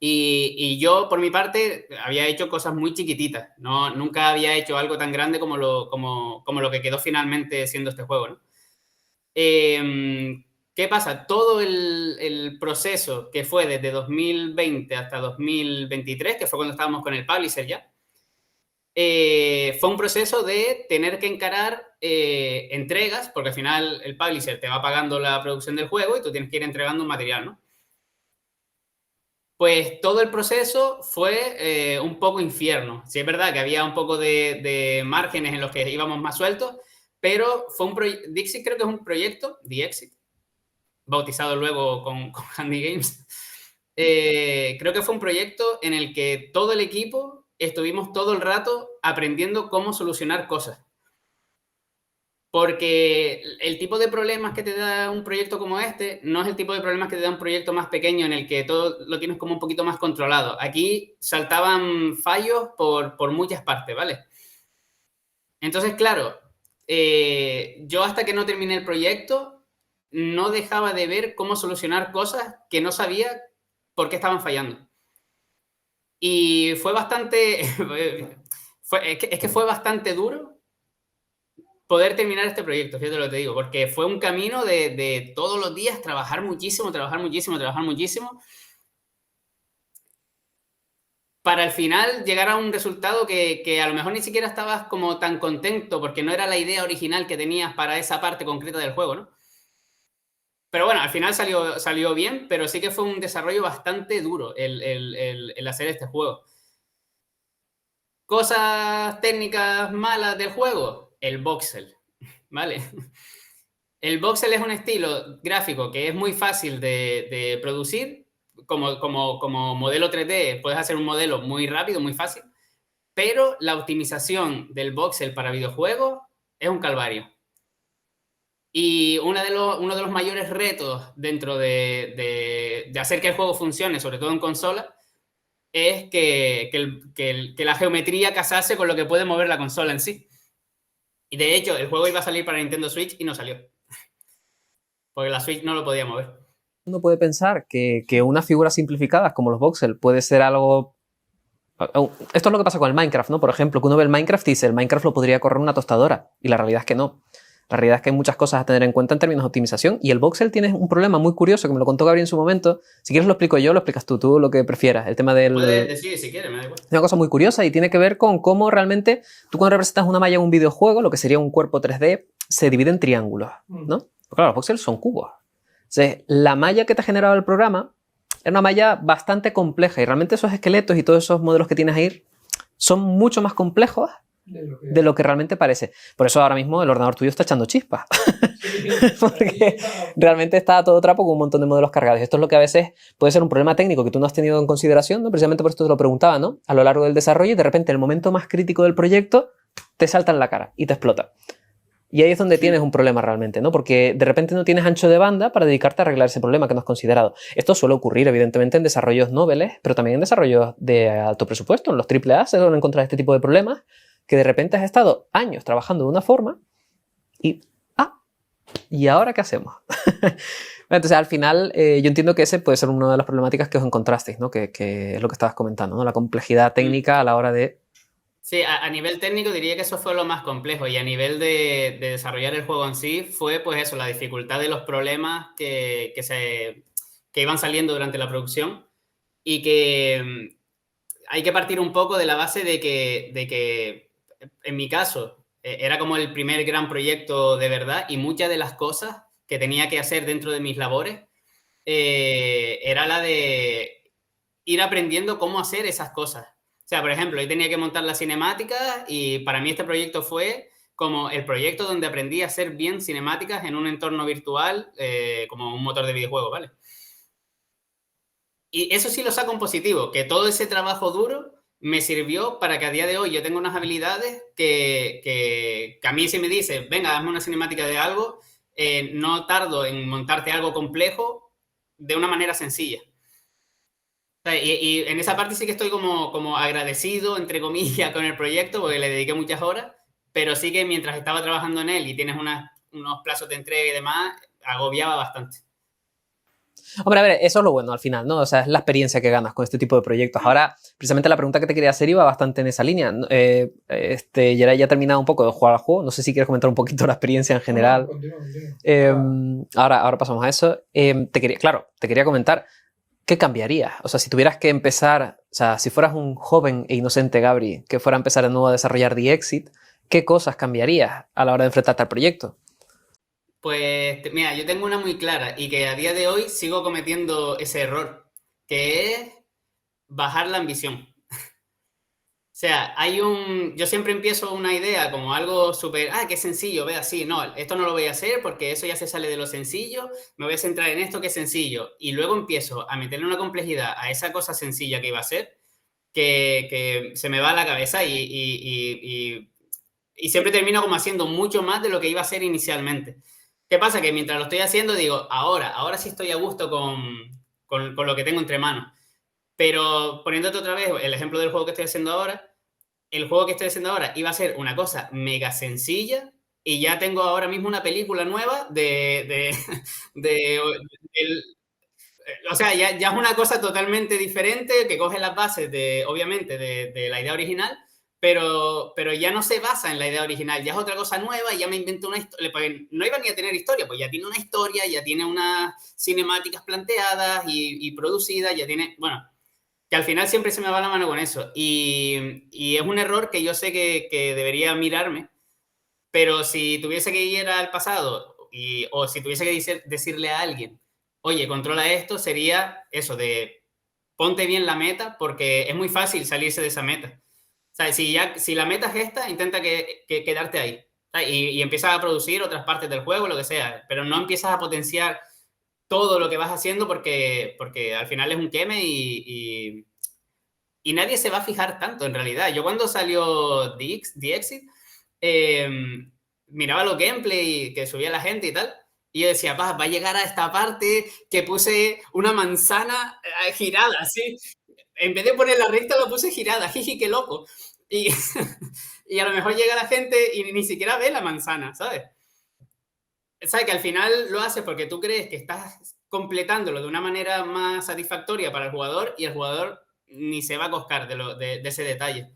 Y yo, por mi parte, había hecho cosas muy chiquititas. Nunca había hecho algo tan grande como lo que quedó finalmente siendo este juego, ¿no? ¿Qué pasa? Todo el proceso que fue desde 2020 hasta 2023, que fue cuando estábamos con el publisher ya, fue un proceso de tener que encarar entregas, porque al final el publisher te va pagando la producción del juego y tú tienes que ir entregando un material, ¿no? Pues todo el proceso fue un poco infierno. Sí, es verdad que había un poco de márgenes en los que íbamos más sueltos, pero fue un proyecto. Dixit creo que es un proyecto, The Exit, bautizado luego con Handy Games. Creo que fue un proyecto en el que todo el equipo estuvimos todo el rato aprendiendo cómo solucionar cosas. Porque el tipo de problemas que te da un proyecto como este no es el tipo de problemas que te da un proyecto más pequeño en el que todo lo tienes como un poquito más controlado. Aquí saltaban fallos por muchas partes, ¿vale? Entonces, claro, yo hasta que no terminé el proyecto no dejaba de ver cómo solucionar cosas que no sabía por qué estaban fallando. Y fue bastante... es que fue bastante duro poder terminar este proyecto, fíjate lo que te digo, porque fue un camino de todos los días trabajar muchísimo, para al final llegar a un resultado que a lo mejor ni siquiera estabas como tan contento porque no era la idea original que tenías para esa parte concreta del juego, ¿no? Pero bueno, al final salió bien, pero sí que fue un desarrollo bastante duro el hacer este juego. Cosas técnicas malas del juego, el voxel, ¿vale? El voxel es un estilo gráfico que es muy fácil de producir. Como modelo 3D puedes hacer un modelo muy rápido, muy fácil, pero la optimización del voxel para videojuegos es un calvario. Y uno de los mayores retos dentro de hacer que el juego funcione, sobre todo en consola, es que la geometría casase con lo que puede mover la consola en sí. Y de hecho, el juego iba a salir para Nintendo Switch y no salió. Porque la Switch no lo podía mover. Uno puede pensar que unas figuras simplificadas como los voxel puede ser algo... Esto es lo que pasa con el Minecraft, ¿no? Por ejemplo, que uno ve el Minecraft y dice, el Minecraft lo podría correr una tostadora. Y la realidad es que no. La realidad es que hay muchas cosas a tener en cuenta en términos de optimización. Y el voxel tiene un problema muy curioso que me lo contó Gabriel en su momento. Si quieres lo explico yo, lo explicas tú lo que prefieras. El tema del... Puedes decir si quieres, me da igual. Es una cosa muy curiosa y tiene que ver con cómo realmente tú cuando representas una malla en un videojuego, lo que sería un cuerpo 3D, se divide en triángulos, ¿no? Porque claro, los voxels son cubos. Entonces, la malla que te ha generado el programa es una malla bastante compleja y realmente esos esqueletos y todos esos modelos que tienes ahí son mucho más complejos de lo que realmente parece. Por eso ahora mismo el ordenador tuyo está echando chispas. Porque realmente está a todo trapo con un montón de modelos cargados. Y esto es lo que a veces puede ser un problema técnico que tú no has tenido en consideración, ¿no? Precisamente por esto te lo preguntaba, ¿no? A lo largo del desarrollo y de repente en el momento más crítico del proyecto te salta en la cara y te explota. Y ahí es donde tienes un problema realmente, ¿no? Porque de repente no tienes ancho de banda para dedicarte a arreglar ese problema que no has considerado. Esto suele ocurrir, evidentemente, en desarrollos noveles, pero también en desarrollos de alto presupuesto. En los AAA se suelen encontrar este tipo de problemas que de repente has estado años trabajando de una forma y... ¿Y ahora qué hacemos? Entonces, al final, yo entiendo que ese puede ser una de las problemáticas que os encontrasteis, ¿no? Que es lo que estabas comentando, ¿no? La complejidad técnica a la hora de... Sí, a nivel técnico diría que eso fue lo más complejo y a nivel de desarrollar el juego en sí fue pues eso, la dificultad de los problemas que iban saliendo durante la producción y que hay que partir un poco de la base de que en mi caso era como el primer gran proyecto de verdad y muchas de las cosas que tenía que hacer dentro de mis labores era la de ir aprendiendo cómo hacer esas cosas. O sea, por ejemplo, yo tenía que montar las cinemáticas y para mí este proyecto fue como el proyecto donde aprendí a hacer bien cinemáticas en un entorno virtual como un motor de videojuego, ¿vale? Y eso sí lo saco en positivo, que todo ese trabajo duro me sirvió para que a día de hoy yo tenga unas habilidades que a mí si me dice, venga, hazme una cinemática de algo, no tardo en montarte algo complejo de una manera sencilla. O sea, y en esa parte sí que estoy como agradecido, entre comillas, con el proyecto, porque le dediqué muchas horas, pero sí que mientras estaba trabajando en él y tienes unos plazos de entrega y demás, agobiaba bastante. Hombre, a ver, eso es lo bueno al final, ¿no? O sea, es la experiencia que ganas con este tipo de proyectos. Ahora, precisamente la pregunta que te quería hacer iba bastante en esa línea. Geray ya ha terminado un poco de jugar al juego. No sé si quieres comentar un poquito la experiencia en general. Ahora pasamos a eso. Te quería comentar, ¿qué cambiaría? O sea, si tuvieras que empezar, o sea, si fueras un joven e inocente Gabri que fuera a empezar de nuevo a desarrollar The Exit, ¿qué cosas cambiarías a la hora de enfrentarte al proyecto? Pues mira, yo tengo una muy clara y que a día de hoy sigo cometiendo ese error, que es bajar la ambición. O sea, yo siempre empiezo una idea como algo súper, qué sencillo, ve así, no, esto no lo voy a hacer porque eso ya se sale de lo sencillo, me voy a centrar en esto que es sencillo. Y luego empiezo a meterle una complejidad a esa cosa sencilla que iba a ser, que se me va a la cabeza y siempre termino como haciendo mucho más de lo que iba a hacer inicialmente. ¿Qué pasa? Que mientras lo estoy haciendo digo, ahora sí estoy a gusto con lo que tengo entre manos. Pero poniéndote otra vez el ejemplo del juego que estoy haciendo ahora, el juego que estoy haciendo ahora iba a ser una cosa mega sencilla y ya tengo ahora mismo una película nueva o sea, ya es una cosa totalmente diferente que coge las bases obviamente, de la idea original, pero ya no se basa en la idea original, ya es otra cosa nueva y ya me invento una historia. No iba ni a tener historia, pues ya tiene una historia, ya tiene unas cinemáticas planteadas y producidas, ya tiene, bueno, que al final siempre se me va la mano con eso. Y es un error que yo sé que debería mirarme, pero si tuviese que ir al pasado o si tuviese que decirle a alguien, oye, controla esto, sería eso de ponte bien la meta, porque es muy fácil salirse de esa meta. O sea, si la meta es esta, intenta quedarte ahí. Y empiezas a producir otras partes del juego, lo que sea, pero no empiezas a potenciar todo lo que vas haciendo porque al final es un queme y nadie se va a fijar tanto en realidad. Yo cuando salió The Exit, miraba los gameplay que subía la gente y tal, y yo decía, va a llegar a esta parte que puse una manzana girada, así. En vez de ponerla recta, la puse girada, jiji, qué loco. Y, y a lo mejor llega la gente y ni siquiera ve la manzana, ¿sabes? ¿Sabes? Que al final lo haces porque tú crees que estás completándolo de una manera más satisfactoria para el jugador y el jugador ni se va a coscar de ese detalle.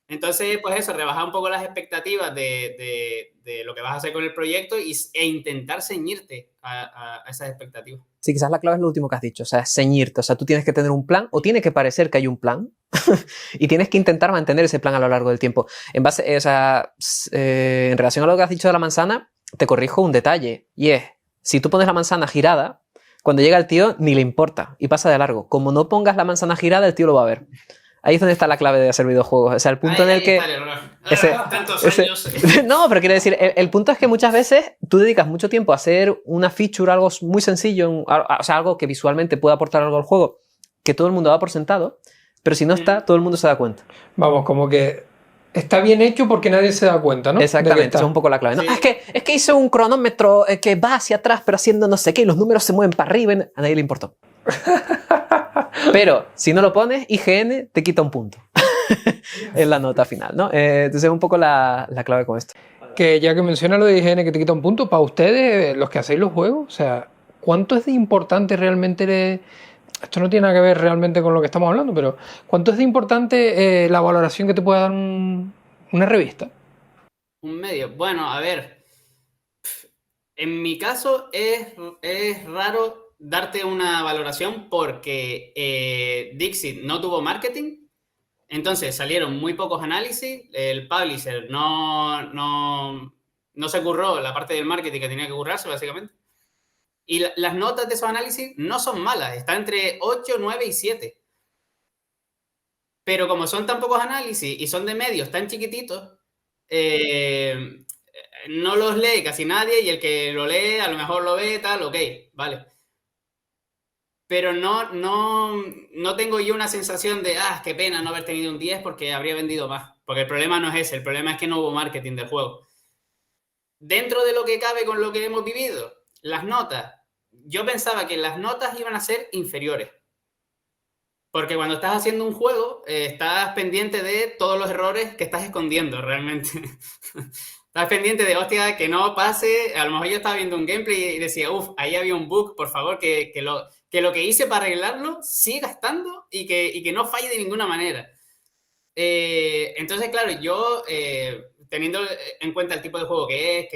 Entonces, pues eso, rebajar un poco las expectativas de lo que vas a hacer con el proyecto e intentar ceñirte a esas expectativas. Sí, quizás la clave es lo último que has dicho, o sea, ceñirte. O sea, tú tienes que tener un plan, o tiene que parecer que hay un plan, y tienes que intentar mantener ese plan a lo largo del tiempo. En relación a lo que has dicho de la manzana, te corrijo un detalle, y es, si tú pones la manzana girada, cuando llega el tío ni le importa, y pasa de largo. Como no pongas la manzana girada, el tío lo va a ver. Ahí es donde está la clave de hacer videojuegos. O sea, el punto en el que... Tantos años. No, pero quiero decir, el punto es que muchas veces tú dedicas mucho tiempo a hacer una feature, algo muy sencillo, o sea, algo que visualmente pueda aportar algo al juego, que todo el mundo da por sentado, pero si no está, todo el mundo se da cuenta. Vamos, como que está bien hecho porque nadie se da cuenta, ¿no? Exactamente, esa es un poco la clave. ¿No? Sí. Es que hice un cronómetro que va hacia atrás, pero haciendo no sé qué, y los números se mueven para arriba, a nadie le importó. Pero si no lo pones, IGN te quita un punto en la nota final, ¿no? Entonces es un poco la clave con esto. Que ya que menciona lo de IGN que te quita un punto, para ustedes, los que hacéis los juegos, o sea, ¿cuánto es de importante realmente? Esto no tiene nada que ver realmente con lo que estamos hablando, pero ¿cuánto es de importante la valoración que te pueda dar una revista? Un medio. Bueno, a ver. En mi caso es raro darte una valoración porque Dixit no tuvo marketing, entonces salieron muy pocos análisis, el publisher no se curró la parte del marketing que tenía que currarse básicamente, y las notas de esos análisis no son malas, está entre 8, 9 y 7. Pero como son tan pocos análisis y son de medios tan chiquititos, no los lee casi nadie y el que lo lee a lo mejor lo ve, tal, ok, vale. Pero no tengo yo una sensación de, qué pena no haber tenido un 10 porque habría vendido más. Porque el problema no es ese, el problema es que no hubo marketing del juego. Dentro de lo que cabe con lo que hemos vivido, las notas, yo pensaba que las notas iban a ser inferiores. Porque cuando estás haciendo un juego, estás pendiente de todos los errores que estás escondiendo realmente. Estás pendiente de, hostia, que no pase. A lo mejor yo estaba viendo un gameplay y decía, uff, ahí había un bug, por favor, que lo que hice para arreglarlo siga estando y que no falle de ninguna manera. Entonces, claro, yo, teniendo en cuenta el tipo de juego que es,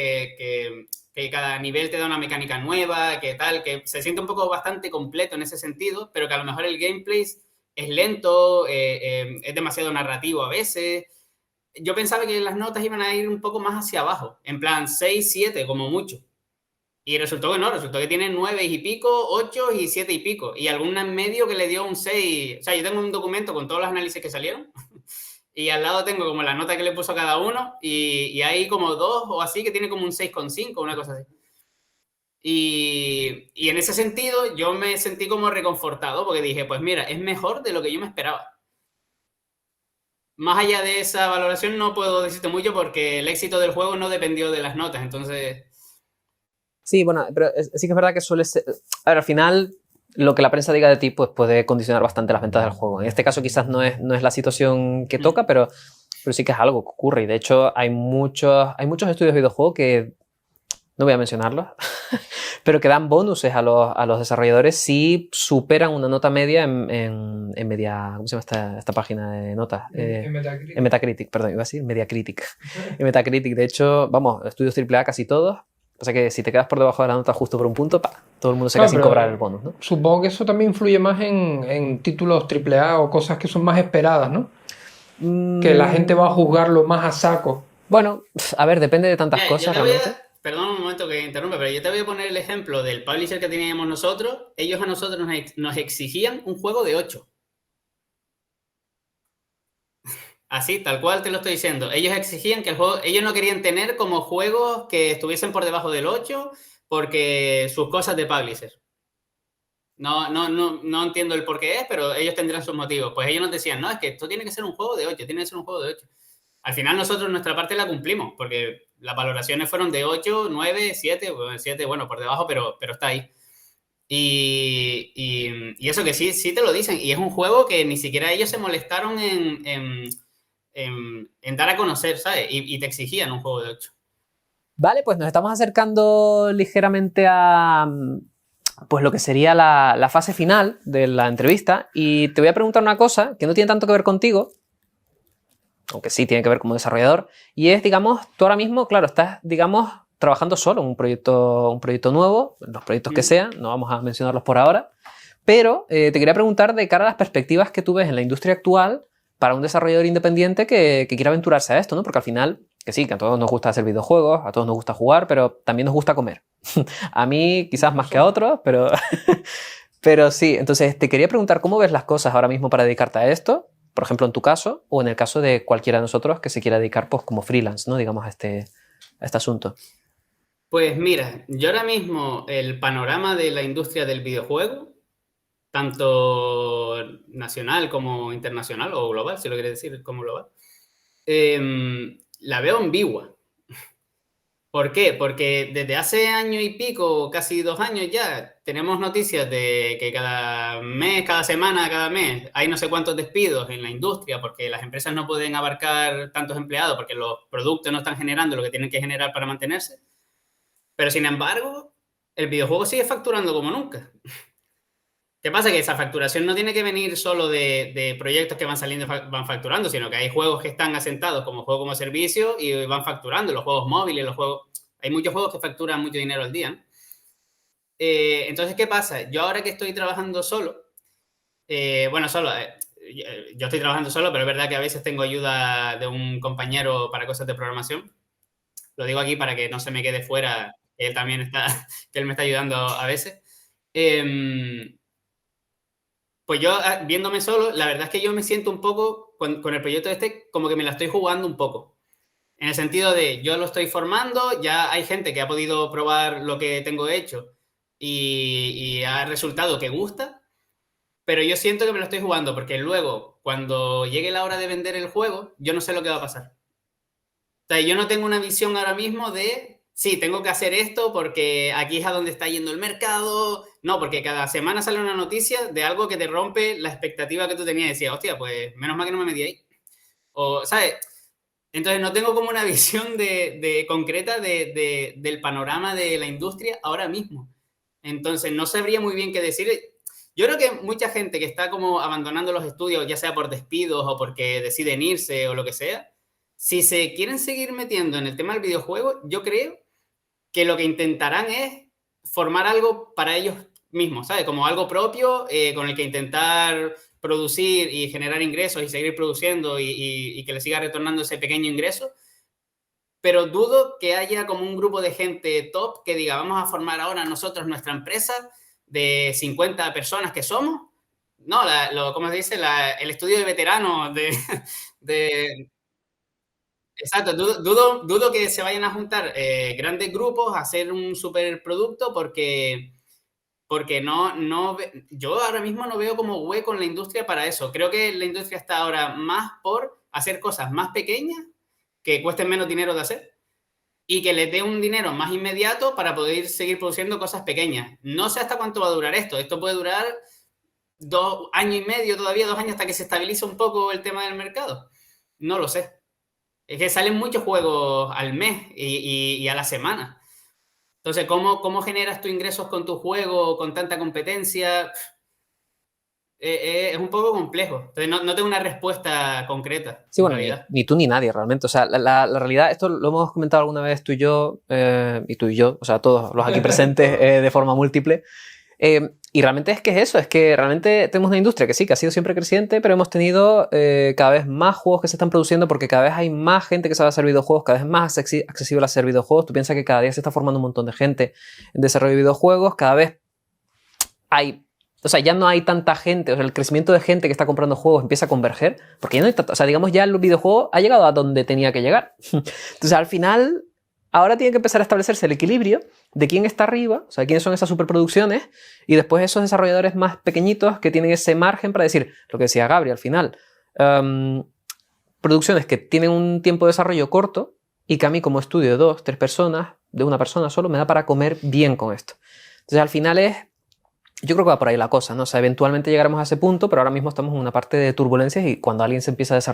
que cada nivel te da una mecánica nueva, que tal, que se siente un poco bastante completo en ese sentido, pero que a lo mejor el gameplay es lento, es demasiado narrativo a veces. Yo pensaba que las notas iban a ir un poco más hacia abajo, en plan 6, 7 como mucho. Y resultó que no, resultó que tiene 9 y pico, 8 y 7 y pico. Y alguna en medio que le dio un 6. O sea, yo tengo un documento con todos los análisis que salieron. Y al lado tengo como la nota que le puso a cada uno. Y hay como 2 o así que tiene como un 6,5, una cosa así. Y en ese sentido yo me sentí como reconfortado porque dije, pues mira, es mejor de lo que yo me esperaba. Más allá de esa valoración no puedo decirte mucho porque el éxito del juego no dependió de las notas. Entonces... Sí, bueno, pero sí que es verdad que suele ser... A ver, al final, lo que la prensa diga de ti pues puede condicionar bastante las ventas del juego. En este caso quizás no es la situación que toca, pero sí que es algo que ocurre. Y de hecho hay muchos estudios de videojuegos que, no voy a mencionarlos, pero que dan bonuses a los desarrolladores si superan una nota media en media... ¿Cómo se llama esta página de notas? En Metacritic. En Metacritic, perdón, iba a decir Mediacritic. En Metacritic, de hecho, vamos, estudios AAA casi todos. O sea que si te quedas por debajo de la nota justo por un punto, todo el mundo se queda sin cobrar el bonus, ¿no? Supongo que eso también influye más en títulos AAA o cosas que son más esperadas, ¿no? Que la gente va a juzgarlo más a saco. Bueno, a ver, depende de tantas cosas realmente. Perdón un momento que interrumpa, pero yo te voy a poner el ejemplo del publisher que teníamos nosotros. Ellos a nosotros nos exigían un juego de 8. Así, tal cual te lo estoy diciendo. Ellos exigían que el juego... Ellos no querían tener como juegos que estuviesen por debajo del 8 porque sus cosas de publisher. No entiendo el por qué es, pero ellos tendrán sus motivos. Pues ellos nos decían, no, es que esto tiene que ser un juego de 8, tiene que ser un juego de 8. Al final nosotros nuestra parte la cumplimos, porque las valoraciones fueron de 8, 9, 7, 7, bueno, por debajo, pero está ahí. Y eso que sí te lo dicen. Y es un juego que ni siquiera ellos se molestaron en dar a conocer, ¿sabes? Y te exigían un juego de 8. Vale, pues nos estamos acercando ligeramente a pues lo que sería la fase final de la entrevista. Y te voy a preguntar una cosa que no tiene tanto que ver contigo, aunque sí tiene que ver como desarrollador, y es, digamos, tú ahora mismo, claro, estás, digamos, trabajando solo en un proyecto nuevo, los proyectos que sean, no vamos a mencionarlos por ahora, pero te quería preguntar de cara a las perspectivas que tú ves en la industria actual para un desarrollador independiente que quiera aventurarse a esto, ¿no? Porque al final, que sí, que a todos nos gusta hacer videojuegos, a todos nos gusta jugar, pero también nos gusta comer. A mí quizás más que a otros, pero, pero sí. Entonces te quería preguntar cómo ves las cosas ahora mismo para dedicarte a esto, por ejemplo en tu caso, o en el caso de cualquiera de nosotros que se quiera dedicar pues como freelance, ¿no? Digamos a este asunto. Pues mira, yo ahora mismo el panorama de la industria del videojuego, tanto nacional como internacional, o global, si lo quieres decir como global, la veo ambigua. ¿Por qué? Porque desde hace año y pico, casi 2 años ya, tenemos noticias de que cada mes, cada semana, cada mes, hay no sé cuántos despidos en la industria porque las empresas no pueden abarcar tantos empleados porque los productos no están generando lo que tienen que generar para mantenerse. Pero sin embargo, el videojuego sigue facturando como nunca. ¿Qué pasa? Que esa facturación no tiene que venir solo de proyectos que van saliendo y van facturando, sino que hay juegos que están asentados como juego como servicio y van facturando. Los juegos móviles, hay muchos juegos que facturan mucho dinero al día. Entonces, ¿qué pasa? Yo ahora que estoy trabajando solo, yo estoy trabajando solo, pero es verdad que a veces tengo ayuda de un compañero para cosas de programación. Lo digo aquí para que no se me quede fuera, que él también que él me está ayudando a veces. Pues yo, viéndome solo, la verdad es que yo me siento un poco, con el proyecto este, como que me la estoy jugando un poco. En el sentido de, yo lo estoy formando, ya hay gente que ha podido probar lo que tengo hecho y ha resultado que gusta, pero yo siento que me lo estoy jugando porque luego, cuando llegue la hora de vender el juego, yo no sé lo que va a pasar. O sea, yo no tengo una visión ahora mismo de sí, tengo que hacer esto porque aquí es a donde está yendo el mercado. No, porque cada semana sale una noticia de algo que te rompe la expectativa que tú tenías. Y decías, hostia, pues menos mal que no me metí ahí. O, ¿sabes? Entonces no tengo como una visión concreta del panorama de la industria ahora mismo. Entonces no sabría muy bien qué decir. Yo creo que mucha gente que está como abandonando los estudios, ya sea por despidos o porque deciden irse o lo que sea, si se quieren seguir metiendo en el tema del videojuego, yo creo que lo que intentarán es formar algo para ellos mismos, ¿sabes? Como algo propio con el que intentar producir y generar ingresos y seguir produciendo y que le siga retornando ese pequeño ingreso. Pero dudo que haya como un grupo de gente top que diga, vamos a formar ahora nosotros nuestra empresa de 50 personas que somos. No, ¿cómo se dice? El estudio de veteranos de, exacto, dudo que se vayan a juntar grandes grupos a hacer un superproducto porque yo ahora mismo no veo como hueco en la industria para eso. Creo que la industria está ahora más por hacer cosas más pequeñas que cuesten menos dinero de hacer y que les dé un dinero más inmediato para poder seguir produciendo cosas pequeñas. No sé hasta cuánto va a durar esto. Esto puede durar 2 años y medio, todavía 2 años hasta que se estabilice un poco el tema del mercado. No lo sé. Es que salen muchos juegos al mes y a la semana. Entonces, ¿cómo generas tus ingresos con tu juego con tanta competencia? Es un poco complejo. Entonces, no tengo una respuesta concreta, Sí, en bueno, realidad. ni tú ni nadie realmente. O sea, la realidad, esto lo hemos comentado alguna vez tú y yo, o sea, todos los aquí presentes de forma múltiple. Y realmente es que es eso, es que realmente tenemos una industria que sí, que ha sido siempre creciente, pero hemos tenido cada vez más juegos que se están produciendo porque cada vez hay más gente que sabe hacer videojuegos, cada vez más accesible a hacer videojuegos. Tú piensas que cada día se está formando un montón de gente en desarrollo de videojuegos, cada vez hay, o sea, ya no hay tanta gente, o sea, el crecimiento de gente que está comprando juegos empieza a converger, porque ya no hay tanta, o sea, digamos ya el videojuego ha llegado a donde tenía que llegar. Entonces, al final, ahora tiene que empezar a establecerse el equilibrio de quién está arriba, o sea, quiénes son esas superproducciones, y después esos desarrolladores más pequeñitos que tienen ese margen para decir, lo que decía Gabriel al final, producciones que tienen un tiempo de desarrollo corto y que a mí como estudio de 2, 3 personas, de una persona solo, me da para comer bien con esto. Entonces, al final yo creo que va por ahí la cosa, ¿no? O sea, eventualmente llegaremos a ese punto, pero ahora mismo estamos en una parte de turbulencias y cuando alguien se empieza a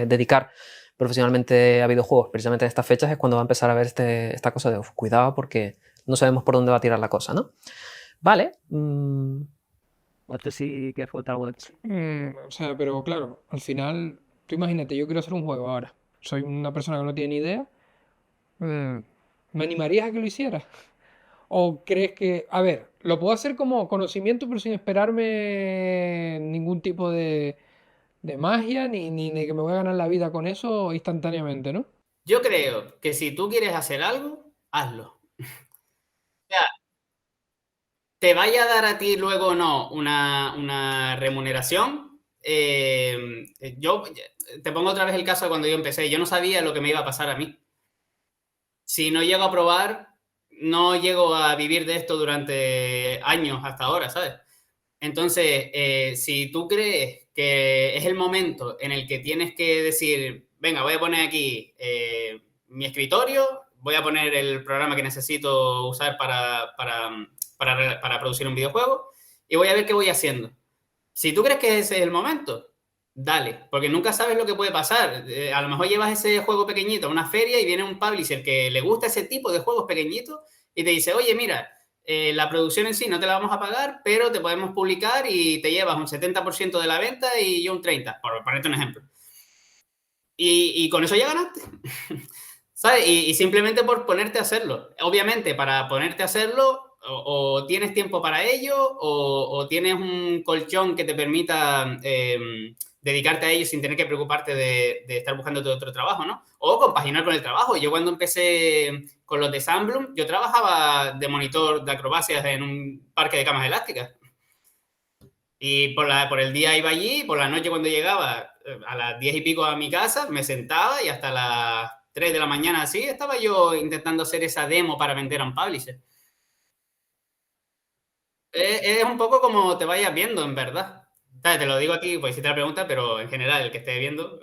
dedicar profesionalmente a videojuegos, precisamente en estas fechas, es cuando va a empezar a ver esta cosa de cuidado porque no sabemos por dónde va a tirar la cosa, ¿no? Vale. Sí, que fue algo. O sea, pero claro, al final, tú imagínate, yo quiero hacer un juego ahora. Soy una persona que no tiene ni idea. ¿Me animarías a que lo hiciera? ¿O crees que, a ver, lo puedo hacer como conocimiento, pero sin esperarme ningún tipo de magia, ni de que me voy a ganar la vida con eso instantáneamente, ¿no? Yo creo que si tú quieres hacer algo, hazlo. O sea, te vaya a dar a ti luego o no una remuneración. Yo te pongo otra vez el caso de cuando yo empecé. Yo no sabía lo que me iba a pasar a mí. Si no llego a probar, no llego a vivir de esto durante años hasta ahora, ¿sabes? Entonces, si tú crees que es el momento en el que tienes que decir, venga, voy a poner aquí mi escritorio, voy a poner el programa que necesito usar para producir un videojuego y voy a ver qué voy haciendo. Si tú crees que ese es el momento, dale, porque nunca sabes lo que puede pasar. A lo mejor llevas ese juego pequeñito a una feria y viene un publisher que le gusta ese tipo de juegos pequeñitos y te dice, oye, mira, la producción en sí no te la vamos a pagar, pero te podemos publicar y te llevas un 70% de la venta y yo un 30%, por ponerte un ejemplo. Y con eso ya ganaste. ¿Sabes? Y simplemente por ponerte a hacerlo. Obviamente, para ponerte a hacerlo, o tienes tiempo para ello, o tienes un colchón que te permita dedicarte a ello sin tener que preocuparte de estar buscando otro trabajo, ¿no? O compaginar con el trabajo. Yo cuando empecé con los de Sandblum, yo trabajaba de monitor de acrobacias en un parque de camas elásticas. Y por el día iba allí, por la noche cuando llegaba a las 10 y pico a mi casa, me sentaba y hasta las 3 de la mañana así estaba yo intentando hacer esa demo para vender a un publisher. Es un poco como te vayas viendo, en verdad. ¿Sabes? Te lo digo aquí, pues si te la pregunta, pero en general, el que esté viendo,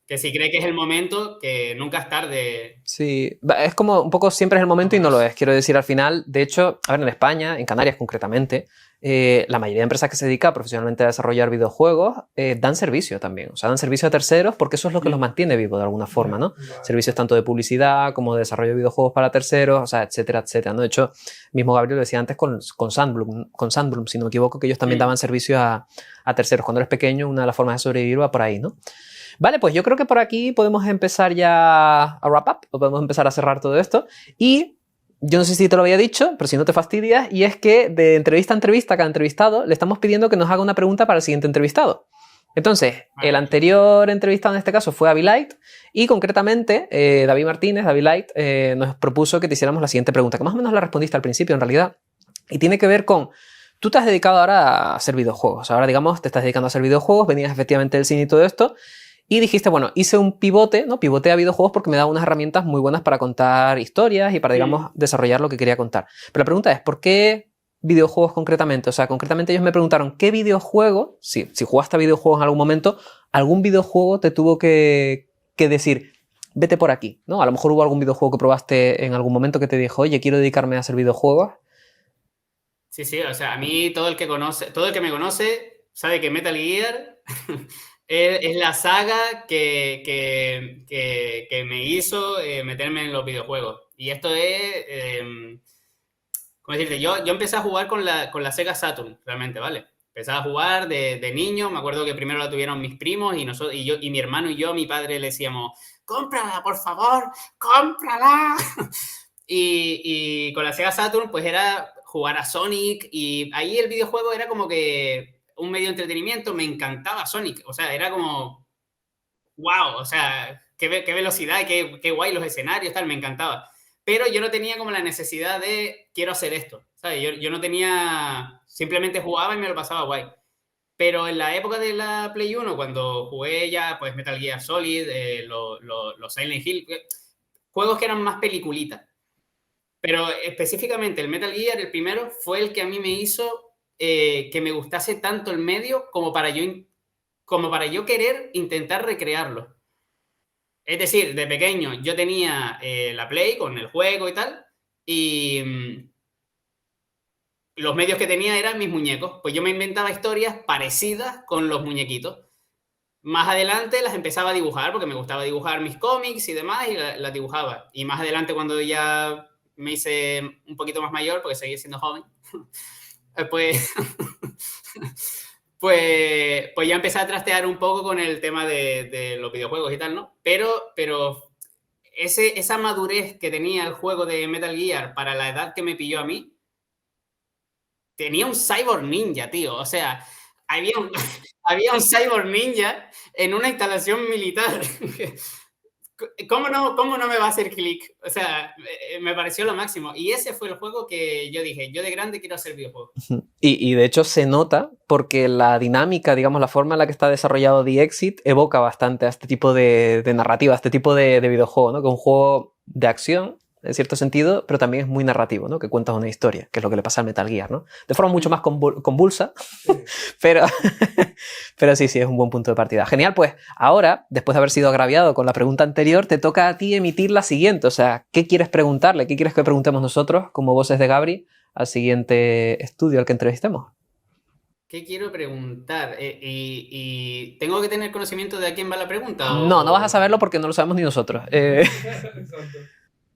que si cree que es el momento, que nunca es tarde Sí, es como un poco siempre es el momento y no lo es. Quiero decir, al final, de hecho, a ver, en España, en Canarias concretamente, la mayoría de empresas que se dedican profesionalmente a desarrollar videojuegos dan servicio también. O sea, dan servicio a terceros porque eso es lo que los mantiene vivos de alguna forma, ¿no? Servicios tanto de publicidad como de desarrollo de videojuegos para terceros, o sea, etcétera, etcétera, ¿no? De hecho, mismo Gabriel lo decía antes con Sandbloom, si no me equivoco, que ellos también daban servicio a terceros. Cuando eres pequeño, una de las formas de sobrevivir va por ahí, ¿no? Vale, pues yo creo que por aquí podemos empezar ya a wrap up, o podemos empezar a cerrar todo esto. Y yo no sé si te lo había dicho, pero si no te fastidias, y es que de entrevista a entrevista, a cada entrevistado, le estamos pidiendo que nos haga una pregunta para el siguiente entrevistado. Entonces, el anterior entrevistado en este caso fue Avi Light, y concretamente David Martínez, David Light, nos propuso que te hiciéramos la siguiente pregunta, que más o menos la respondiste al principio en realidad, y tiene que ver con... Tú te has dedicado ahora a hacer videojuegos, ahora digamos te estás dedicando a hacer videojuegos, venías efectivamente del cine y todo esto, y dijiste, bueno, hice un pivote, ¿no? Pivote a videojuegos porque me da unas herramientas muy buenas para contar historias y para, digamos, desarrollar lo que quería contar. Pero la pregunta es, ¿por qué videojuegos concretamente? O sea, concretamente ellos me preguntaron, ¿qué videojuego, si jugaste a videojuegos en algún momento, algún videojuego te tuvo que decir, vete por aquí, ¿no? A lo mejor hubo algún videojuego que probaste en algún momento que te dijo, oye, quiero dedicarme a hacer videojuegos. Sí, sí, o sea, a mí todo el que me conoce sabe que Metal Gear es la saga que me hizo meterme en los videojuegos. Y esto es, ¿cómo decirte? Yo empecé a jugar con la Sega Saturn, realmente, ¿vale? Empecé a jugar de niño, me acuerdo que primero la tuvieron mis primos y mi hermano y yo, mi padre le decíamos, cómprala, por favor, cómprala. Y con la Sega Saturn pues era jugar a Sonic y ahí el videojuego era como que un medio de entretenimiento, me encantaba Sonic, o sea, era como wow, o sea, qué velocidad, qué guay los escenarios, tal, me encantaba. Pero yo no tenía como la necesidad de quiero hacer esto, ¿sabes? Yo no tenía, simplemente jugaba y me lo pasaba guay. Pero en la época de la Play 1, cuando jugué ya pues Metal Gear Solid, los Silent Hill, juegos que eran más peliculitas. Pero específicamente el Metal Gear, el primero, fue el que a mí me hizo que me gustase tanto el medio como para yo querer intentar recrearlo. Es decir, de pequeño yo tenía la Play con el juego y tal, y los medios que tenía eran mis muñecos. Pues yo me inventaba historias parecidas con los muñequitos. Más adelante las empezaba a dibujar, porque me gustaba dibujar mis cómics y demás, y las dibujaba. Y más adelante, cuando ya me hice un poquito más mayor, porque seguía siendo joven, pues, pues ya empecé a trastear un poco con el tema de los videojuegos y tal, ¿no? Pero esa madurez que tenía el juego de Metal Gear para la edad que me pilló a mí, tenía un Cyborg Ninja, tío. O sea, había un Cyborg Ninja en una instalación militar. ¿Cómo no me va a hacer clic? O sea, me pareció lo máximo. Y ese fue el juego que yo dije, yo de grande quiero hacer videojuegos. Y de hecho se nota porque la dinámica, digamos, la forma en la que está desarrollado The Exit evoca bastante a este tipo de narrativa, a este tipo de videojuego, ¿no? Que es un juego de acción, en cierto sentido, pero también es muy narrativo, ¿no? Que cuentas una historia, que es lo que le pasa al Metal Gear, ¿no? De forma mucho más convulsa, pero sí, es un buen punto de partida. Genial, pues ahora, después de haber sido agraviado con la pregunta anterior, te toca a ti emitir la siguiente. O sea, ¿qué quieres preguntarle? ¿Qué quieres que preguntemos nosotros, como voces de Gabri, al siguiente estudio al que entrevistemos? ¿Qué quiero preguntar? ¿Y tengo que tener conocimiento de a quién va la pregunta? No vas a saberlo porque no lo sabemos ni nosotros.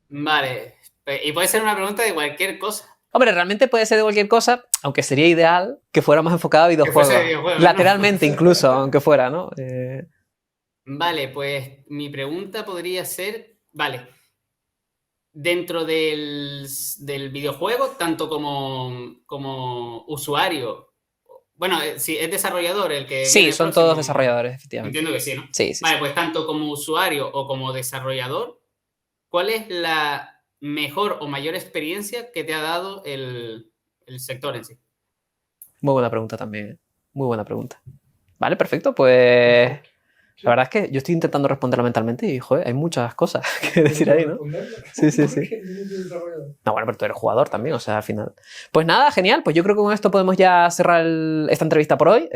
Vale. Y puede ser una pregunta de cualquier cosa. Hombre, realmente puede ser de cualquier cosa, aunque sería ideal que fuéramos enfocados a videojuegos. Lateralmente, ¿no? Incluso, aunque fuera, ¿no? Vale, pues mi pregunta podría ser, vale, dentro del videojuego, tanto como usuario, bueno, si es desarrollador el que... Sí, son todos desarrolladores, efectivamente. Entiendo que sí, ¿no? Sí. Vale, pues tanto como usuario o como desarrollador, ¿cuál es la mejor o mayor experiencia que te ha dado el sector en sí? Muy buena pregunta también, ¿eh? Muy buena pregunta. Vale, perfecto, pues... La verdad es que yo estoy intentando responderla mentalmente y, joder, hay muchas cosas que decir ahí, ¿no? Sí. No, bueno, pero tú eres jugador también, o sea, al final. Pues nada, genial, pues yo creo que con esto podemos ya cerrar esta entrevista por hoy.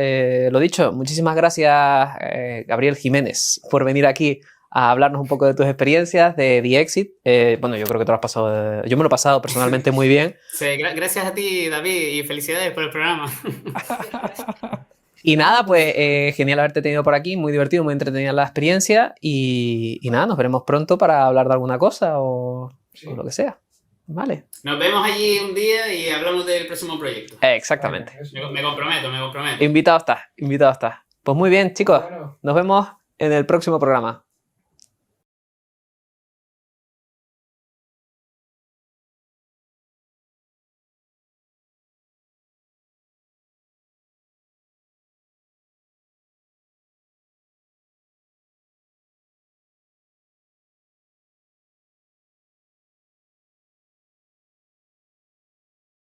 Lo dicho, muchísimas gracias, Gabriel Jiménez, por venir aquí a hablarnos un poco de tus experiencias, de The Exit. Bueno, yo creo que te lo has pasado, yo me lo he pasado personalmente muy bien. Sí, gracias a ti, David, y felicidades por el programa. Y nada, pues genial haberte tenido por aquí, muy divertido, muy entretenida la experiencia y nada, nos veremos pronto para hablar de alguna cosa o lo que sea. Vale. Nos vemos allí un día y hablamos del próximo proyecto. Exactamente. Me comprometo. Invitado estás. Pues muy bien, chicos. Nos vemos en el próximo programa.